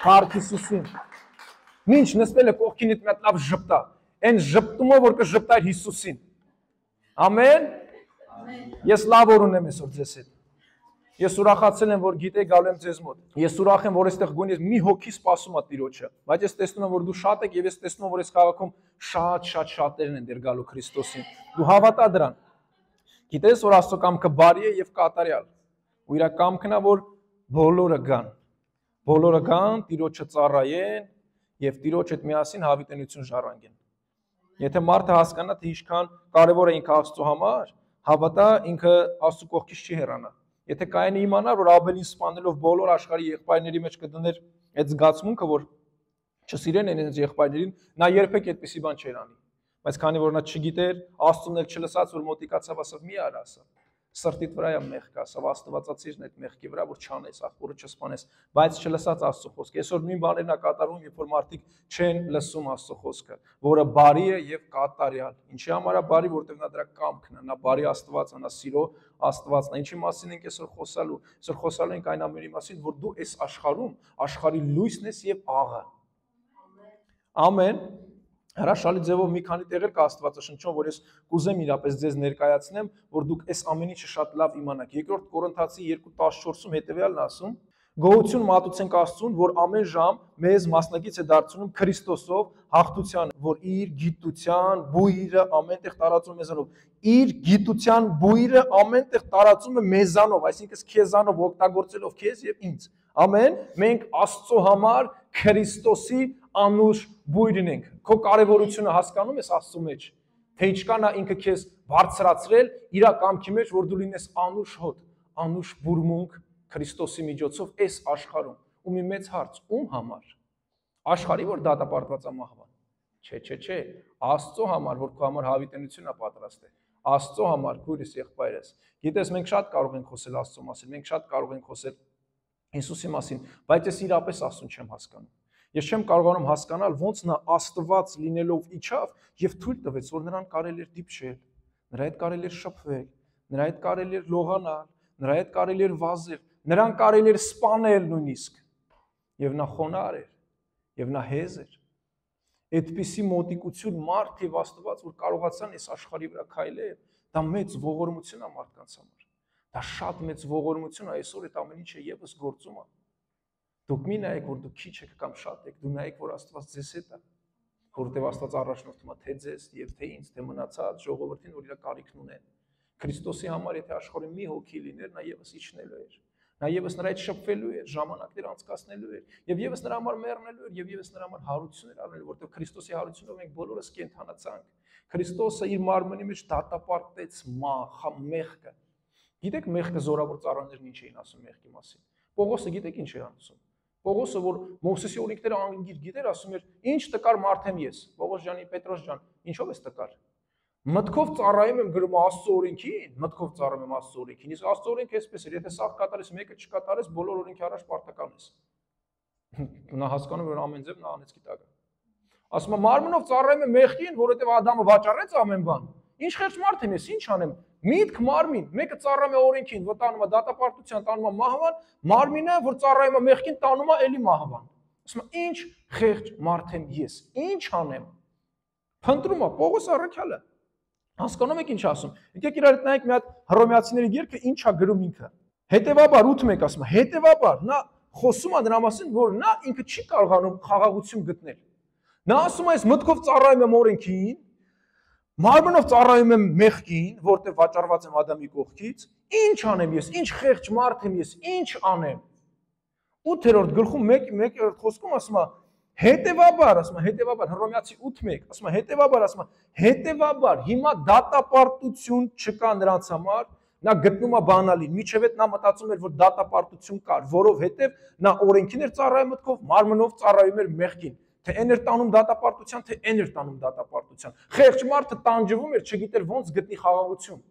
Փառք Հիսուսին։ Ինչ նստել է կողքինիդ մի հատ լավ ժպտա։ Այն ժպտումը որ կժպտա Հիսուսին։ Ամեն։ Ես լավ օր ունեմ այսօր ձեզ հետ։ Ես ուրախացել եմ որ գիտեք գալու եմ ձեզ մոտ։ Ես ուրախ եմ որ այստեղ գոնե մի հոգի սպասում է Տիրոջը։ Բայց ես տեսնում եմ որ դու շատ եք եւ ես տեսնում եմ որ այս քաղաքում շատերն են դեր գալու Քրիստոսին։ Դու հավատա դրան։ Գիտես որ Աստծո կամքը բարի է եւ կատարյալ։ Ու իր կամքն է որ բոլորը գան։ Բոլորը գան, Տիրոջը ծառայեն եւ Տիրոջ հետ միասին հավիտենություն ժառանգեն։ Եթե մարդը հասկանա թե ինչքան կարեւոր է ինքը Աստծո համար, հավատա ինքը Աստծո կողքից չի հեռանա։ Եթե կայանը իմանար որ Աբելին սպանելով բոլոր աշխարհի եղբայրների մեջ կդներ այդ զգացմունքը որ չսիրեն իրենց եղբայրներին, նա երբեք այդպիսի բան չէր անի։ Բայց քանի որ նա չգիտեր, Աստծուն էլ չլսած որ մոտիկացավ ասավ մի արա ասա։ Սրտիդ վրա է մեղք ասավ, Աստվածածիրն այդ մեղքի վրա որ չանես, աղբորը չսպանես, բայց չլսած Աստծո խոսքը։ Այսօր նույն բաներն է կատարվում, երբ որ մարդիկ չեն լսում Աստծո խոսքը, որը բարի է եւ կատարյալ։ Ինչի համար է բարի, որովհետեւ նա դրա կամքն է, նա բարի Աստված է, նա սիրո Աստվածն է։ Ինչի մասին ենք այսօր խոսալու։ Այսօր խոսալու ենք այն ամենի մասին, որ դու այս աշխարհում աշխարհի լույսն ես եւ աղը։ Ամեն։ Հրաշալի ձևով մի քանի տեղեր կա Աստվածաշնչում, որ ես կուզեմ իրապես ձեզ ներկայացնեմ, որ դուք այս ամեն ինչը շատ լավ իմանաք։ Երկրորդ Կորինթացի 2:14-ում հետևյալն ասում. Գոհություն մատուցենք Աստծուն, որ ամեն ժամ մեզ մասնակից է դարձնում Քրիստոսով հաղթությանը, որ իր գիտության բույրը ամենտեղ տարածում մեզանով։ Իր գիտության բույրը ամենտեղ տարածում է մեզանով, այսինքն քեզանով օգտագործելով քեզ եւ ինձ։ Ամեն։ Մենք Աստծո համար Քրիստոսի անուշ բույրն ենք։ Քո կարևորությունը հասկանում ես Աստծո մեջ, թե ինչքան է ինքը քեզ բարձրացրել իր կամքի մեջ, որ դու լինես անուշ հոտ, անուշ բուրմունք Քրիստոսի միջոցով այս աշխարհում։ Ու մի մեծ հարց, ում համար։ Աշխարհի որ դատապարտված է մահվան։ Չէ, Աստծո համար, որ քո համար հավիտենություն է պատրաստել։ Աստծո համար, քույրս, եղբայրս։ Գիտես, մենք շատ կարող ենք խոսել Աստծո մասին, մենք շատ կարող ենք խոսել Հիսուսի մասին, բայց ես իրապես Աստծուն չեմ հասկանում։ Ես չեմ կարողանում հասկանալ ոնց նա Աստված լինելով իջավ եւ թույլ տվեց, որ նրան կարելի էր դիպչել, նրա հետ կարելի էր շփվել, նրա հետ կարելի էր լողանալ, նրա հետ կարելի էր վազել, նրան կարելի էր սպանել նույնիսկ։ Եվ նա խոնարհ էր, եւ նա հեզ էր։ Այդպիսի մոտիկություն մարդ եւ Աստված, որ կարողացան այս աշխարհի վրա քայլել, դա մեծ ողորմություն է մարդկանց համար։ Դա շատ մեծ ողորմություն է, այսօր այդ ամեն ինչը եւս գործում է։ Դուք մի նայեք, որ դուք քիչ եք կամ շատ եք, դու նայեք, որ Աստված ձեզ հետ է, որովհետև Աստված առաջնորդում է թե ձեզ եւ թե ինձ, թե մնացած ժողովրդին, որ իր կարիքն ունեն։ Քրիստոսի համար եթե աշխարհում մի հոգի լիներ, նա եւս իջնելու էր։ Նա եւս նրա հետ շփվելու էր, ժամանակներ անցկացնելու էր, եւ եւս նրա համար մեռնելու էր, եւ եւս նրա համար հարություններ առնելու, որովհետև Քրիստոսի հարությունով մենք բոլորս կենթանացանք։ Քրիստոսը իր մարմնի մեջ դատապարտեց մեղքը։ Գիտեք մեղքը զորավոր ծառաներն ինչ էին ասում մեղքի մասին։ Պողոսը գիտեք ինչ էր ասում։ Պողոսը որ Մովսեսի օրենքները անգիր գիտեր, ասում էր. «Ինչ տկար մարդ եմ ես»։ Պողոս ջանի, Պետրոս ջան, ինչով ես տկար։ Մտքով ծառայում եմ գրում Աստծո օրենքին, մտքով ծառայում եմ Աստծո օրենքին։ Իսկ Աստծո օրենքը այսպես էր, եթե սաղ կատարես, մեկը չկատարես, բոլոր օրենքի առաջ պարտական ես։ Նա հասկանում էր ամեն ձև նա անեց գիտակը։ Ասում է մարմնով ծառայում եմ մեղքին, որովհետև Ադամը վաճառեց ամեն բան։ Ինչ խեղճ մարդ եմ ես, ինչ անեմ։ Միտք մարմին, մեկը ծառայում է օրենքին, որ տանում է դատապարտության, տանում է մահվան, մարմինը, որ ծառայում է մեղքին, տանում է էլի մահվան։ Ասում է ինչ խեղճ մարդ եմ ես, ինչ անեմ։ Փնտրում է Պողոս առաքյալը։ Հասկանում եք ինչ ասում։ Եկեք իրար հետ նայեք մի հատ Հռոմեացիների գիրքը ինչա գրում ինքը։ Հետևաբար 8:1 ասում է, հետևաբար նա խոսում է նրա մասին, որ նա ինքը չի կարողանում խաղաղություն գտնել։ Նա ասում է, ես մտքով ծառայում եմ օրենքին, մարմնով ծառայում եմ մեղքին, որտեղ վաճառված եմ Ադամի կողքից, ինչ անեմ ես, ինչ խեղճ մարդ եմ ես, ինչ անեմ։ 8-րդ գլխում 1-րդ խոսքում ասում է, հետևաբար, ասում է, հետևաբար, Հռոմեացի 8:1, ասում է, հետևաբար, ասում է, հետևաբար, հիմա դատապարտություն չկա նրանց համար, նա գտնում է բանալին, միջև այդ նա մտածում էր, որ դատապարտություն կար, որովհետև նա օրենքին էր ծառայում մտքով, մարմնով ծառայում էր մեղքին, թե այն էր տանում դատապարտության, թե այն էր տանում դատապարտության։ Խեղճ մարդը տանջվում էր, չգիտեր ոնց գտնի խաղաղություն,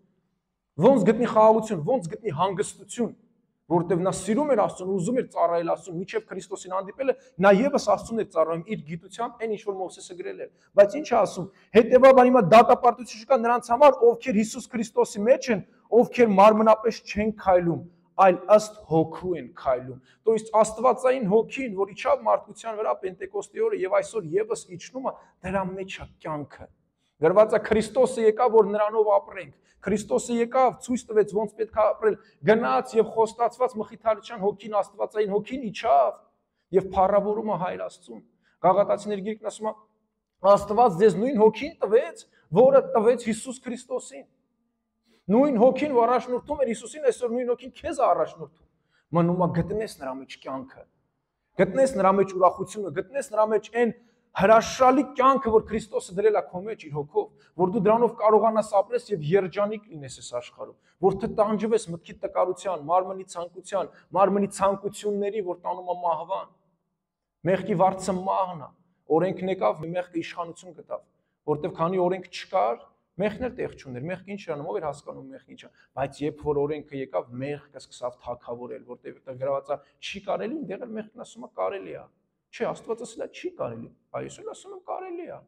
ոնց գտնի հանգստություն, որովհետև նա սիրում էր Աստծուն, ուզում էր ծառայել Աստծուն, մինչև Քրիստոսին հանդիպելը, նա եւս Աստծուն էր ծառայում իր գիտությամբ, այն ինչ որ Մովսեսը գրել էր։ Բայց ինչ է ասում, հետեւաբար հիմա դատապարտություն չկա նրանց համար, ովքեր Հիսուս Քրիստոսի մեջ են, ովքեր մարմնապես չեն քայլում այլ ըստ հոգու են քայլում։ То есть Աստվածային հոգին, որ իջավ մարդկության վրա Պենտեկոստի օրը եւ այսօր եւս իջնում է, դրա մեջ է կյանքը։ Գրված է Քրիստոսը եկավ, որ նրանով ապրենք։ Քրիստոսը եկավ, ցույց տվեց ոնց պետք է ապրել։ Գնաց եւ խոստացված մխիթարության հոգին, Աստվածային հոգին իջավ եւ փառավորում է Հայր Աստծուն։ Գաղատացիների գիրքն ասում է Աստված ձեզ նույն հոգին տվեց, որը տվեց Հիսուս Քրիստոսին։ Նույն հոգին, որ առաջնորդում էր Հիսուսին, այսօր նույն հոգին քեզ է առաջնորդում։ Մնում է գտնես նրա մեջ կյանքը, գտնես նրա մեջ ուրախությունը, գտնես նրա մեջ այն հրաշալի կյանքը, որ Քրիստոսը դրել է քո մեջ իր հոգով, որ դու դրանով կարողանաս ապրես եւ երջանիկ լինես այս աշխարհում, որ տանջվես մտքի տկարության, մարմնի ցանկության, մարմնի ցանկությունների, որ տանում է մահվան։ Մեղքի վարձը մահն է։ Օրենքն եկավ, մեղքը իշխանություն գտավ, որտեղ քանի օրենք չկար, մեղքն էլ տեղ չուներ, մեղքը ինչ էր անում, ով էր հասկանում մեղքը ինչ է, բայց երբ որ օրենքը եկավ, մեղքը սկսավ թագավորել, որտեղ գրված է չի կարելի, այնտեղ էլ մեղքն ասում է կարելի է։ Չէ, Աստված ասել է չի կարելի, այս էլ ասում եմ կարելի է։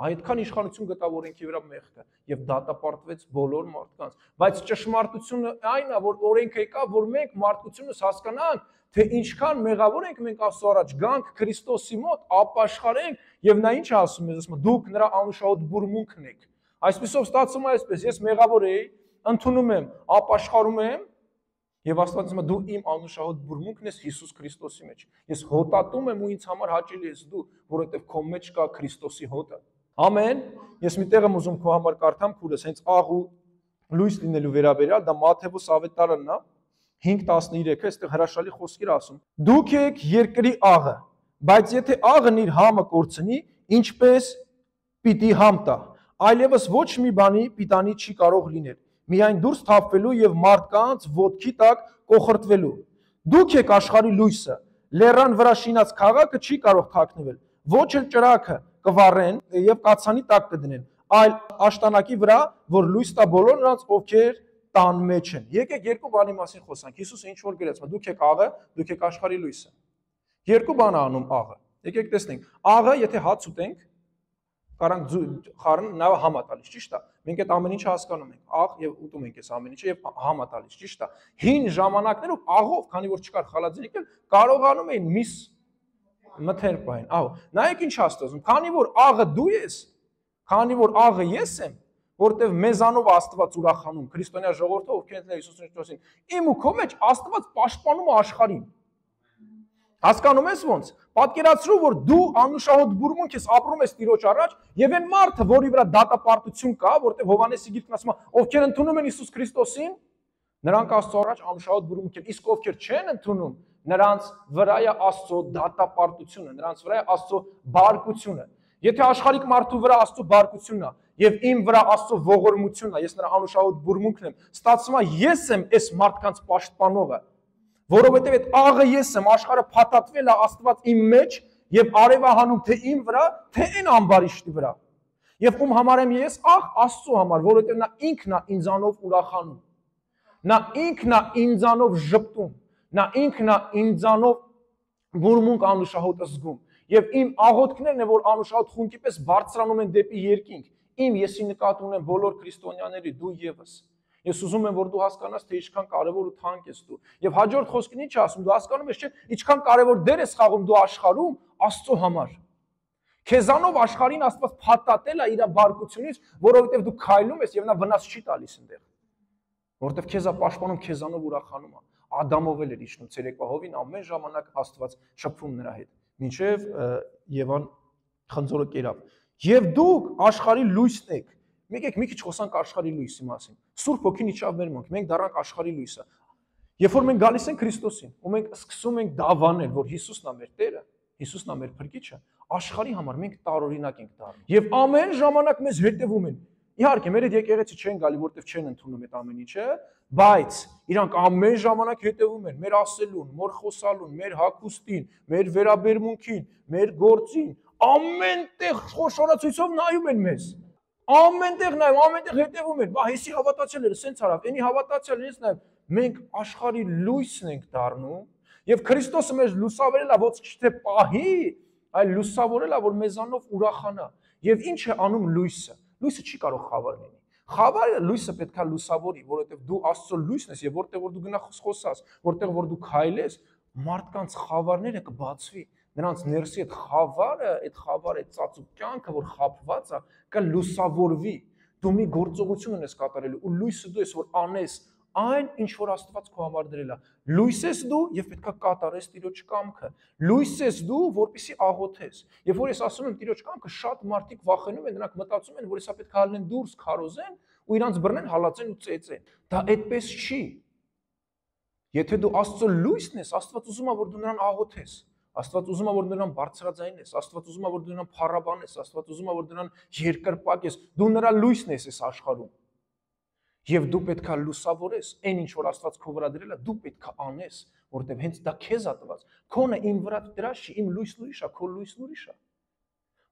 Այդքան իշխանություն գտավ օրենքի վրա մեղքը եւ դատապարտվեց բոլոր մարդկանց, բայց ճշմարտությունը այն է, որ օրենքը եկավ, որ մենք մարդկությունս հասկանանք, թե ինչքան մեղավոր ենք մենք Աստծո առաջ, գանք Քրիստոսի մոտ, ապաշխարենք եւ նա ինչ ասում է, ասում է դուք նրա անուշահոտ բուրմունքն եք։ Այսպեսով ստացվում է այսպես, ես մեղավոր էի, ընդունում եմ, ապաշխարում եմ եւ Աստված ասում է դու իմ անուշահոտ բուրմունքն ես Հիսուս Քրիստոսի մեջ։ Ես հոտատում եմ ու ինձ համար հաճելի ես դու, որովհետեւ քո մեջ կա Քրիստոսի հոտը։ Ամեն։ Ես մի տեղ եմ ուզում քո համար կարդամ քուրս, հենց աղ ու լույս լինելու վերաբերյալ, դա Մատթեոս ավետարանն է, 5:13-ը, այստեղ հրաշալի խոսքեր ասում։ Դուք եք երկրի աղը, բայց եթե աղն իր համը կորցնի, ինչպես պիտի համ տա, այլևս ոչ մի բանի պիտանի չի կարող լինել, միայն դուրս թափվելու եւ մարդկանց ոտքի տակ կոխրտվելու։ Դուք եք աշխարհի լույսը, լեռան վրա շինած քաղաքը չի կարող թաքնվել, ոչ էլ ճրագը կվառեն եւ կացանի տակ կդնեն, այլ աշտանակի վրա, որ լույս տա բոլոր նրանց, ովքեր տան մեջ են։ Եկեք երկու բանի մասին խոսանք։ Հիսուսը ինչ որ գրեց, դուք եք աղը, դուք եք աշխարհի լույսը։ Երկու բան է անում աղը։ Եկեք տեսնենք։ Աղը, եթե հաց ուտենք, կարանք խառն նա համա տալիս, ճիշտ է։ Մենք այդ ամեն ինչը հասկանում ենք, աղ եւ ուտում ենք այս ամեն ինչը եւ համա տալիս, ճիշտ է։ Հին ժամանակներում աղով, քանի որ չկար խալաձենիք, կարողանում էին միս մթեր պահեն։ Ահա, նայեք ինչ ասում, քանի որ աղը դու ես, քանի որ աղը ես եմ, որտեվ մեզանով Աստված ուրախանում, քրիստոնյա ժողովուրդը, ովքեր են Հիսուս Քրիստոսին, իմ ու քո մեջ Աստված պաշտպանում է աշխարհին։ Հասկանում ես ոնց։ Պատկերացրու, որ դու անուշահոտ բուրմունք ես ապրում ես Տիրոջ առաջ, եւ այն մարդը, որի վրա դատապարտություն կա, որտեղ Հովհաննեսի գիրքն ասում է, ովքեր ընդունում են Հիսուս Քրիստոսին, նրանք Աստծո առաջ անուշահոտ բուրմունք են, իսկ ովքեր չեն ընդունում, նրանց վրա է Աստծո դատապարտությունը, նրանց վրա է Աստծո բարկությունը։ Եթե աշխարհիկ մարդու վրա Աստծո բարկությունն է, եւ իմ վրա Աստծո ողորմությունն է, ես նրա անուշահոտ բուրմունքն եմ, ստացվում է ես եմ այս մարդկանց պաշտպանողը, որովհետեւ այդ աղը ես եմ, աշխարհը փաթաթվել է Աստված իմ մեջ եւ արև է հանում թե իմ վրա, թե այն ամբարիշտի վրա։ Եվ ում համար եմ ես աղ Աստծո համար, որովհետեւ նա ինքն է ինձանով ուրախանում։ Նա ինքն է ինձանով ժպտում, նա ինքն է ինձանով բուրմունք անուշահոտ զգում։ Եվ իմ աղոթքներն են, որ անուշահոտ խունկի պես բարձրանում են դեպի երկինք։ Իմ եսի նկատի ունեմ բոլոր քրիստոնյաների, դու եւս։ Ես ուզում եմ, որ դու հասկանաս, թե ինչքան կարևոր ու թանկ ես դու։ Եվ հաջորդ խոսքին ինչ ասում, դու հասկանում ես, չէ՞, ինչքան կարևոր դեր ես խաղում դու աշխարհում Աստծո համար։ Քեզանով աշխարհին Աստված փաթաթել է իր բարկությունից, որովհետև դու քայլում ես եւ նա վնաս չի տալիս այնտեղ։ Որովհետև քեզ է պաշտպանում, քեզանով ուրախանում է։ Ադամով էլ էր իջնում ցերեկվա հովին, ամեն ժամանակ Աստված շփվում նրա հետ։ Մինչև Եվան խնձորը կերավ։ Եվ դուք աշխարհի լույսն եք։ Մեկ մի քիչ խոսանք աշխարհի լույսի մասին։ Սուրբ Հոգին իջավ մեր մոտ, մենք դառանք աշխարհի լույսը։ Երբ որ մենք գալիս ենք Քրիստոսին, ու մենք սկսում ենք դավանել, որ Հիսուսն է մեր Տերը, Հիսուսն է մեր Փրկիչը, աշխարհի համար մենք տարօրինակ ենք դառնում։ Եվ ամեն ժամանակ մեզ հետևում են։ Իհարկե, մեր այդ եկեղեցի չեն գալի, որտեվ չեն ընդունում այդ ամեն ինչը, բայց իրանք ամեն ժամանակ հետևում են մեր ասելուն, մեր խոսալուն, մեր հագուստին, մեր վերաբերմունքին, մեր գործին, ամենտեղ խոշորացույցով նայում են մեզ։ Ամենտեղ նայում, ամենտեղ հետևում են։ Բա հեսի հավատացել էր, սենց արավ, այնի հավատացել ես նայում։ Մենք աշխարհի լույսն ենք դառնում, եւ Քրիստոսը մեզ լուսավորել է ոչ թե պահի, այլ լուսավորել է, որ մեզանով ուրախանա։ Եվ ինչ է անում լույսը։ Լույսը չի կարող խավար լինի։ Խավարը լույսը պետքա լուսավորի, որովհետև դու Աստծո լույսն ես եւ որտեղ որ դու գնաս խոսաս, որտեղ որ դու քայլես, մարդկանց խավարները կբացվի։ Նրանց ներսի այդ խավարը, այդ ծածուկ կյանքը, որ խաբված է, կլուսավորվի։ Դու մի գործողություն ես կատարելու ու լույսը դու ես որ անես այն ինչ որ Աստված քո համար դրել է։ Լույս ես դու եւ պետքա կատարես Տիրոջ կամքը։ Լույս ես դու, որպեսզի աղոթես։ Երբ որ ես ասում եմ Տիրոջ կամքը, շատ մարդիկ վախենում են, նրանք մտածում են, որ հեսա պետքա հալեն դուրս քարոզեն ու իրանց բռնեն, հալածեն ու ծեծեն։ Դա այդպես չի։ Եթե դու Աստծո լույսն ես, Աստված ուզում է որ դու նրան աղոթես։ Աստված ուզում է որ դու նրան բարձրաձայնես, Աստված ուզում է որ դու նրան փառաբանես, Աստված ուզում է որ դու նրան երկրպագես։ Դու նրա լույսն ես այս աշխարհում։ Եվ դու պետքա լուսավորես այն ինչ որ Աստված քո վրա դրել է, դու պետքա անես, որտեղ հենց դա քեզ է տված։ Քոնը իմ վրա դրած չի, իմ լույսն ուրիշ է, քո լույսն ուրիշ է։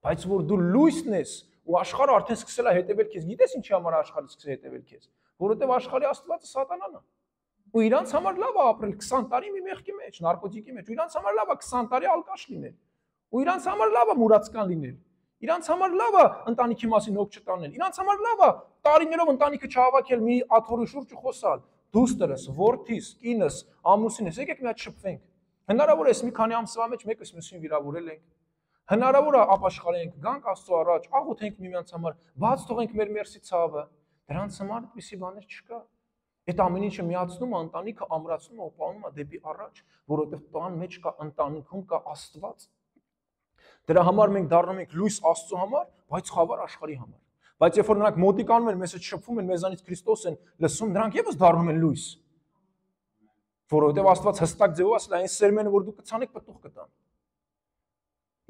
Բայց որ դու լույսն ես ու աշխարհը արդեն սկսել է հետևել քեզ, գիտես ինչի համար աշխարհը սկսել է հետևել քեզ, որովհետև աշխարհի Աստվածը սատանան է։ Ու իրանց համար լավ է ապրել 20 տարի մի մեղքի մեջ, նարկոտիկի մեջ, ու իրանց համար լավ է 20 տարի ալկաշ լինել։ Ու իրանց համար լավ է մուրացկան լինել։ Իրանց համար լավ է ընտանիքի մասին հոգ չտանել։ Իրանց համար լավ է տարիներով ընտանիքը չհավաքել մի աթոռի շուրջ ու խոսալ։ Դուստերս, որդիս, կինս, ամուսինս, եկեք մի հատ շփվենք։ Հնարավոր է մի քանի ամսվա մեջ մեկս մյուսին վիրավորել ենք։ Հնարավոր է ապաշխարենք, գանք Աստծո առաջ, աղոթենք միմյանց համար, բաց թողենք մեր մերսի ցավը։ Դրանց համար այդպիսի բաներ չկա։ Այդ ամեն ինչը միացնում է ընտանիքը, ամրացնում է ու պահում է դեպի առաջ, որովհետև տան մեջ կա ընտանիքում կա Աստված։ Դրա համար մենք դառնում ենք լույս Աստծո համար, բայց խավար աշխարհի համար։ Բայց երբ որ նրանք մոտիկանում են, մեզ հետ շփվում են, մեզանից Քրիստոս են լսում, նրանք եւս դառնում են լույս։ Որովհետև Աստված հստակ ձևով ասել է, այն սերմենը, որ դուք կցանեք, պտուղ կտան։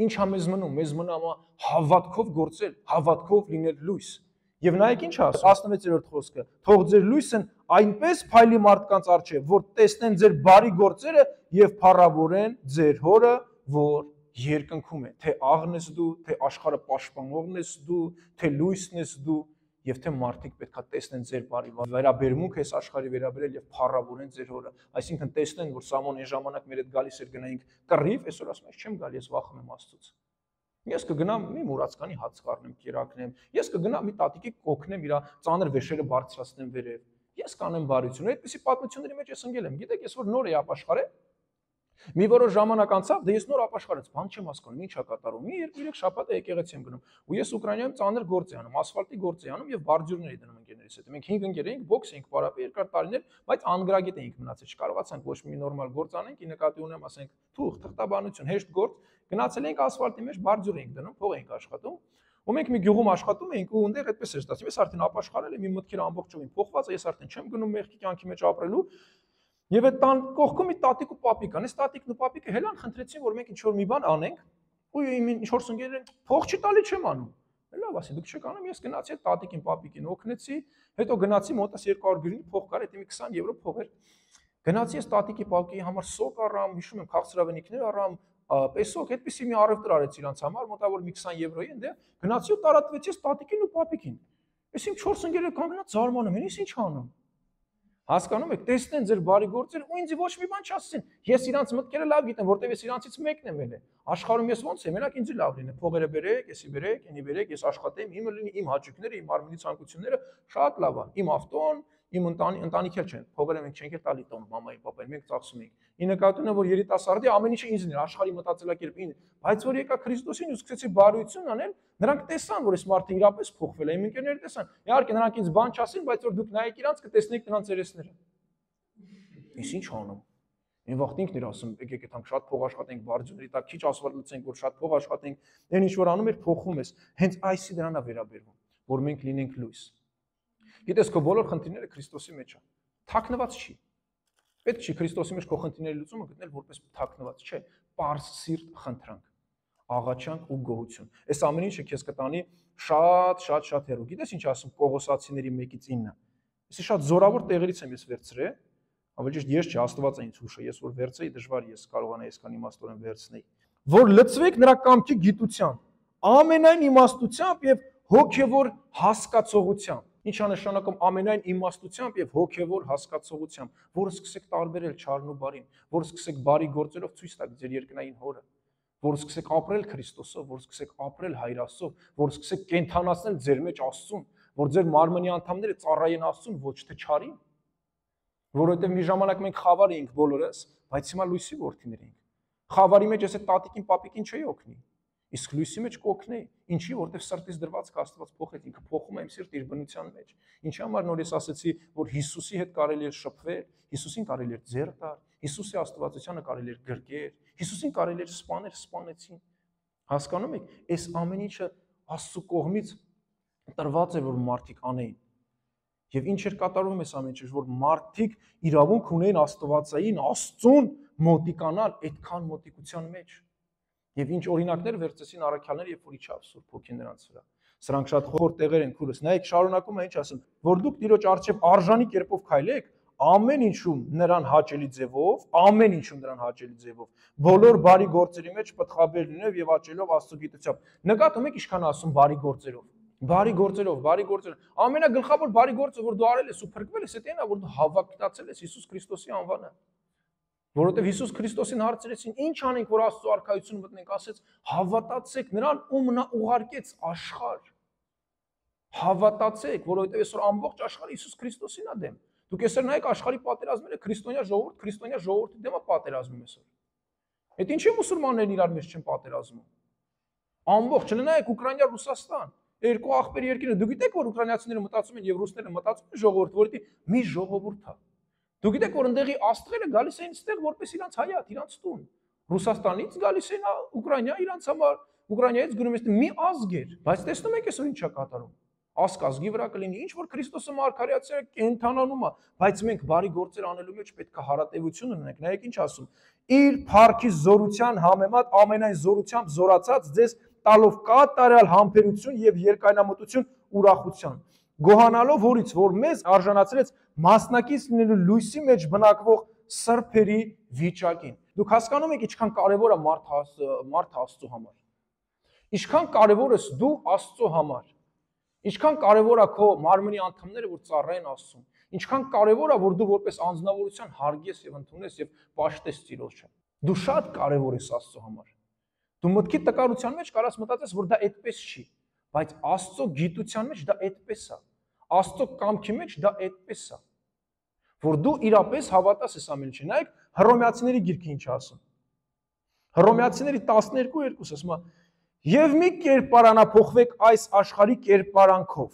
Ինչ է մեզ մնում։ Մեզ մնում է հավատքով գործել, հավատքով լինել լույս։ Եվ նայեք ինչ ասում 16-րդ խոսքը. Թող ձեր լույսն այնպես փայլի մարդկանց առջև, որ տեսնեն ձեր բարի գործերը եւ փառավորեն ձեր Հորը, որ երկնքում է։ Թե աղն ես դու, թե աշխարհը պաշտպանողն ես դու, թե լույսն ես դու, եւ թե մարդիկ պետքա տեսնեն ձեր բարի վերաբերմունքը այս աշխարհի վերաբերել եւ փառավորեն ձեր Հորը։ Այսինքն տեսնեն, որ Սամոն այն ժամանակ մեր հետ գալիս էր գնայինք կռիվ, այսօր ասում ես չեմ գալի, ես վախում եմ Աստծուց։ Ես կգնամ մի մուրացկանի հաց կառնեմ, կերակնեմ, ես կգնամ մի տատիկի կոկնեմ, իր ծանր վեշերը բարձրացնեմ վերև։ Ես կանեմ բարություն։ Այդպիսի պատմությունների մեջ ես ընկել եմ։ Գիտեք, ես որ նոր էի ապաշխարել, մի որոշ ժամանակ անցավ, դե ես նոր ապաշխարեց, բան չեմ հասկանում, ինչ է կատարում։ Մի 2-3 շաբաթ է եկեղեցի եմ գնում։ Ու ես Ուկրաինայում ծանր գործ եմ անում, ասֆալտի գործ եմ անում եւ բարձուրներ եմ դնում ընկերներիս հետ։ Մենք 5 ընկեր էինք, բոքս էինք պարապի երկար տարիներ, բայց անգրագետ էինք մնացել, չկարողացանք ոչ մի նորմալ գործ անենք, ի նկատի ունեմ, ասենք, թղթաբանություն, հեշտ գործ, գնացել էինք ասֆալտի մեջ բարձուր էինք դնում, փող էինք աշխատում։ Ու մենք մի գյուղում աշխատում էինք ու այնտեղ այդպես էր ստացվում։ Ես արդեն ապաշխարել եմ, իմ մտքերը ամբողջովին փոխված է, ես արդեն չեմ գնում մեղքի կյանքի մեջ ապրելու։ Եվ այդ տան կողքում մի տատիկ ու պապիկ կան։ Այս տատիկն ու պապիկը հելան խնդրեցին, որ մենք ինչ-որ մի բան անենք, ու ինչ-որ սնկերեն փող չտալի չեմ անում։ Լավ, ասի, դուք չեք անում, ես գնացի այդ տատիկին, պապիկին օգնեցի, հետո գնացի մոտս 200 գրինի փող կար, դա մի 20 եվրո փող էր։ Գնացի ես տատիկի, պապիկի համար սոկ առամ, հիշում եմ, քաղցրավենիքներ առամ, պեսոկ, այդպեսի մի առևտուր արեցի իրանց համար, մոտավոր մի 20 եվրոյի ընդ գնացի ու տարածվեցի ես տատիկին ու պապիկին։ Ես իմ 4 ընկերներ կանգնած զարմանում են, ինչ անում։ Հասկանում եք, տեսնեն ձեր բարի գործերը ու ինձ ոչ մի բան չասեն։ Ես իրանց մտքերը լավ գիտեմ, որտեղ ես իրանցից մեկն եմ ելել։ Աշխարհում ես ոնց եմ, մենակ ինձ լավ լինի։ Փողերը բերեք, եսի բերեք, ինի բերեք, ես աշխատեմ, իմը լինի, իմ հաճույքները, իմ արմենի ցանկությունները շատ լավ են։ Իմ ավտոն, իմ ընտանիքը էլ չեն։ Փողերը մենք չենք էլ տալի տոն մամայի, պապային, մենք ծախսում ենք։ Ի նկատի ունեմ, որ երիտասարդի ամեն ինչը ինձն էր, աշխարհի մտածելակերպին, բայց որ եկա Քրիստոսին ու սկսեցի բարություն անել, նրանք տեսան, որ այս մարդը իրապես փոխվել է, իմ ընկերները տեսան։ Իհարկե նրանք ինձ բան չասին, բայց որ դուք նայեք իրանց կտեսնեք նրանց երեսները։ Ես ինչ անում։ Այն վաղտ ինքն էր ասում, եկեք այդ համ շատ փող աշխատենք, բարձունների տակ քիչ ասֆալտ լցենք, որ շատ փող աշխատենք, այն ինչ որ անում էր փոխում ես։ Հենց այսի դրան է վերաբերվում, որ մենք լինենք լույս։ Գիտես, քո բոլոր խնդիրները Քրիստոսի մեջ են։ Թաքնված չի։ Պետք չի Քրիստոսի մեջ քո խնդիրների լուծումը գտնել որպես թաքնված, չէ, պարզ սիրտ խնդրանք, աղաչանք ու գոհություն։ Այս ամեն ինչը քեզ կտանի շատ հեռու։ Գիտես ինչ ասում Կողոսացիների 1-9։ Ես շատ զորավոր տեղերից եմ ես վերցրել, ավելի ճիշտ ես չի, Աստված է ինձ հուշը, ես որ վերցեի դժվար ես կարողանայի այսքան իմաստորեն վերցնել։ Որ լծվեք նրա կամքի գիտությամբ, ամենայն իմաստությամբ եւ հոգեվոր հասկացողությամբ։ Ինչ է նշանակում ամենայն իմաստությամբ եւ հոգեվոր հասկացողությամբ, որը սկսեք տարբերել չարն ու բարին, որը սկսեք բարի գործերով ցույց տալ ձեր երկնային Հորը, որը սկսեք ապրել Քրիստոսով, որը սկսեք ապրել Հայր Աստծով, որը սկսեք կենթանացնել ձեր մեջ Աստծուն, որ ձեր մարմնի անդամները ծառայեն Աստծուն, ոչ թե չարին։ Որովհետև մի ժամանակ մենք խավար էինք բոլորս, բայց հիմա լույսի որդիներ ենք։ Խավարի մեջ ես այդ տատիկին, պապիկին չի օգնի։ Իսկ լույսի մեջ կօգնեի։ Ինչի, որովհետև սրտից դրված Աստված փոխեց, ինքը փոխում է իմ սիրտը իր բնության մեջ։ Ինչի համար նոր ես ասացի, որ Հիսուսի հետ կարելի է շփվել, Հիսուսին կարելի է ձեռ տալ, Հիսուսի աստվածությանը կարելի է գրկել, Հիսուսին կարելի է սպանել, սպանեցին։ Հասկանում եք, այս ամեն ինչը Աստծո կողմից տրված է, որ մարդիկ անեին։ Եվ ինչ էր կատարվում այս ամեն ինչը, որ մարդիկ իրավունք ունեին Աստվածային, Աստծուն մոտիկանալ այդքան մոտիկության մեջ։ Եվ ինչ օրինակներ վերցեցին առաքյալները, երբ որ իջավ Սուրբ Հոգին նրանց վրա։ Սրանք շատ խոր տեղեր են քուրս։ Նայեք, շարունակում է ինչ ասում, որ դուք Տիրոջ առջև արժանի կերպով քայլեք, ամեն ինչում նրան հաճելի ձևով, ամեն ինչում նրան հաճելի ձևով, բոլոր բարի գործերի մեջ պտղաբեր լինելով եւ աճելով Աստծո գիտությամբ։ Նկատում եք ինչքան ասում բարի գործերով։ Բարի գործերով։ Ամենագլխավոր բարի գործը, որ դու արել ես ու փրկվել ես, դա որ դու հավատացել ես Հիսուս Քրիստոսի անվանը։ Որովհետև Հիսուս Քրիստոսին հարցրեցին, ինչ անենք, որ Աստծո արքայություն մտնենք, ասեց, հավատացեք նրան, ում նա ուղարկեց աշխարհ։ Հավատացեք, որովհետև այսօր ամբողջ աշխարհը Հիսուս Քրիստոսին է դեմ։ Դուք այսօր նայեք աշխարհի պատերազմները, քրիստոնյա ժողովուրդի դեմ է պատերազմում այսօր։ Այդ ինչի մուսուլմաններն իրար մեջ չեն պատերազմում։ Ամբողջ, չնայեք Ուկրաինա, Ռուսաստան, երկու աղբերի երկիրը, դուք գիտեք, որ ուկրաինացիները մտածում են եւ ռուսները մտածում են ժողովուրդ, որի մի ժողովուրդ է։ Դուք գիտեք, որ ընդեղի աստղերը գալիս էին այստեղ որպես իրանց հայաթ, իրանց տուն։ Ռուսաստանից գալիս էին Ուկրաինա իրանց համար, Ուկրաինայից գնում են մի ազգ էր, բայց տեսնում եք այսօր ինչա կատարում։ Ազգի վրա կլինի, ինչ որ Քրիստոսը մարգարեացել է կենթանանում է, բայց մենք բարի գործեր անելու մեջ պետք է հարատևություն ունենանք։ Նայեք ինչ ասում. իր փառքի զորության համեմատ ամենայն զորությամբ զորացած ձեզ տալով կատարյալ համբերություն եւ երկայնամտություն ուրախության, գոհանալով որից որ մեզ արժանացրեց մասնակից լինելու լույսի մեջ բնակվող սրբերի վիճակին։ Դուք հասկանում եք ինչքան կարևոր է մարդ Աստծո համար։ Ինչքան կարևոր ես դու Աստծո համար։ Ինչքան կարևոր է քո մարմնի անդամները, որ ծառայեն Աստծուն։ Ինչքան կարևոր է, որ դու որպես անձնավորության հարգես եւ ընդունես եւ պաշտես Տիրոջը։ Դու շատ կարևոր ես Աստծո համար։ Դու մտքի տկարության մեջ կարաս մտածես, որ դա այդպես չի, բայց Աստծո գիտության մեջ դա այդպես է։ Աստծո կամքի մեջ դա այդպես է։ Որ դու իրապես հավատաս այս ամեն ինչին։ Նայեք, Հռոմեացիների գիրքը ինչ ասում։ Հռոմեացիների 12:2 ասում է. Եվ մի կերպարանափոխվեք այս աշխարհի կերպարանքով։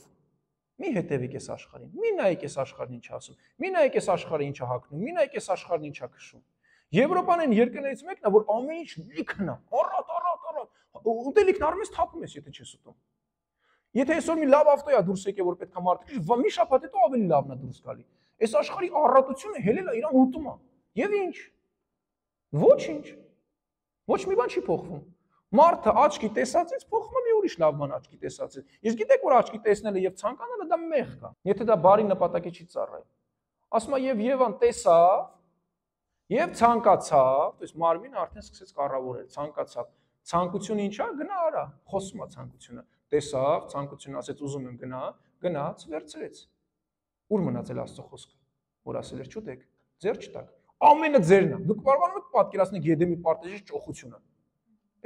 Մի հետևեք այս աշխարհին։ Մի նայեք այս աշխարհն ինչ ասում։ Մի նայեք այս աշխարհը ինչ է հագնում։ Մի նայեք այս աշխարհն ինչ է քշում։ Եվրոպան այն երկրներից մեկն է, որ ամեն ինչ լիքն է։ Առատ։ Ուտելիքն արմես թափում ես, եթե չես ուտում։ Եթե այսօր մի լավ ավտո է դուրս եկե, որ պետք է մարդիկ, մի շաբաթ հետո ավելի լավն է դուրս գալի։ Այս աշխարհի առատությունը հելել է իրան ուտում է։ Եվ ինչ։ Ոչինչ։ Ոչ մի բան չի փոխվում։ Մարդը աչքի տեսածից փոխվում է մի ուրիշ լավ բան աչքի տեսածից։ Իսկ գիտեք, որ աչքի տեսնելը եւ ցանկանալը դա մեղք է։ Եթե դա բարի նպատակի չի ծառայ։ Ասում է եւ Եվան տեսավ եւ ցանկացավ, то есть մարմինը արդեն սկսեց կառավարել, ցանկացավ։ Ցանկությունը ի՞նչ է, գնա արա, խոսում է ցանկությունը։ Տեսավ, ցանկությունը ասեց ուզում եմ գնա, գնաց, վերցրեց։ Ուր մնացել Աստծո խոսքը, որ ասել էր չուտեք, ձեր չտակ։ Ամենը ձերն է։ Դուք կարողանում եք պատկերացնել Եդեմի պարտեզի ճոխությունը։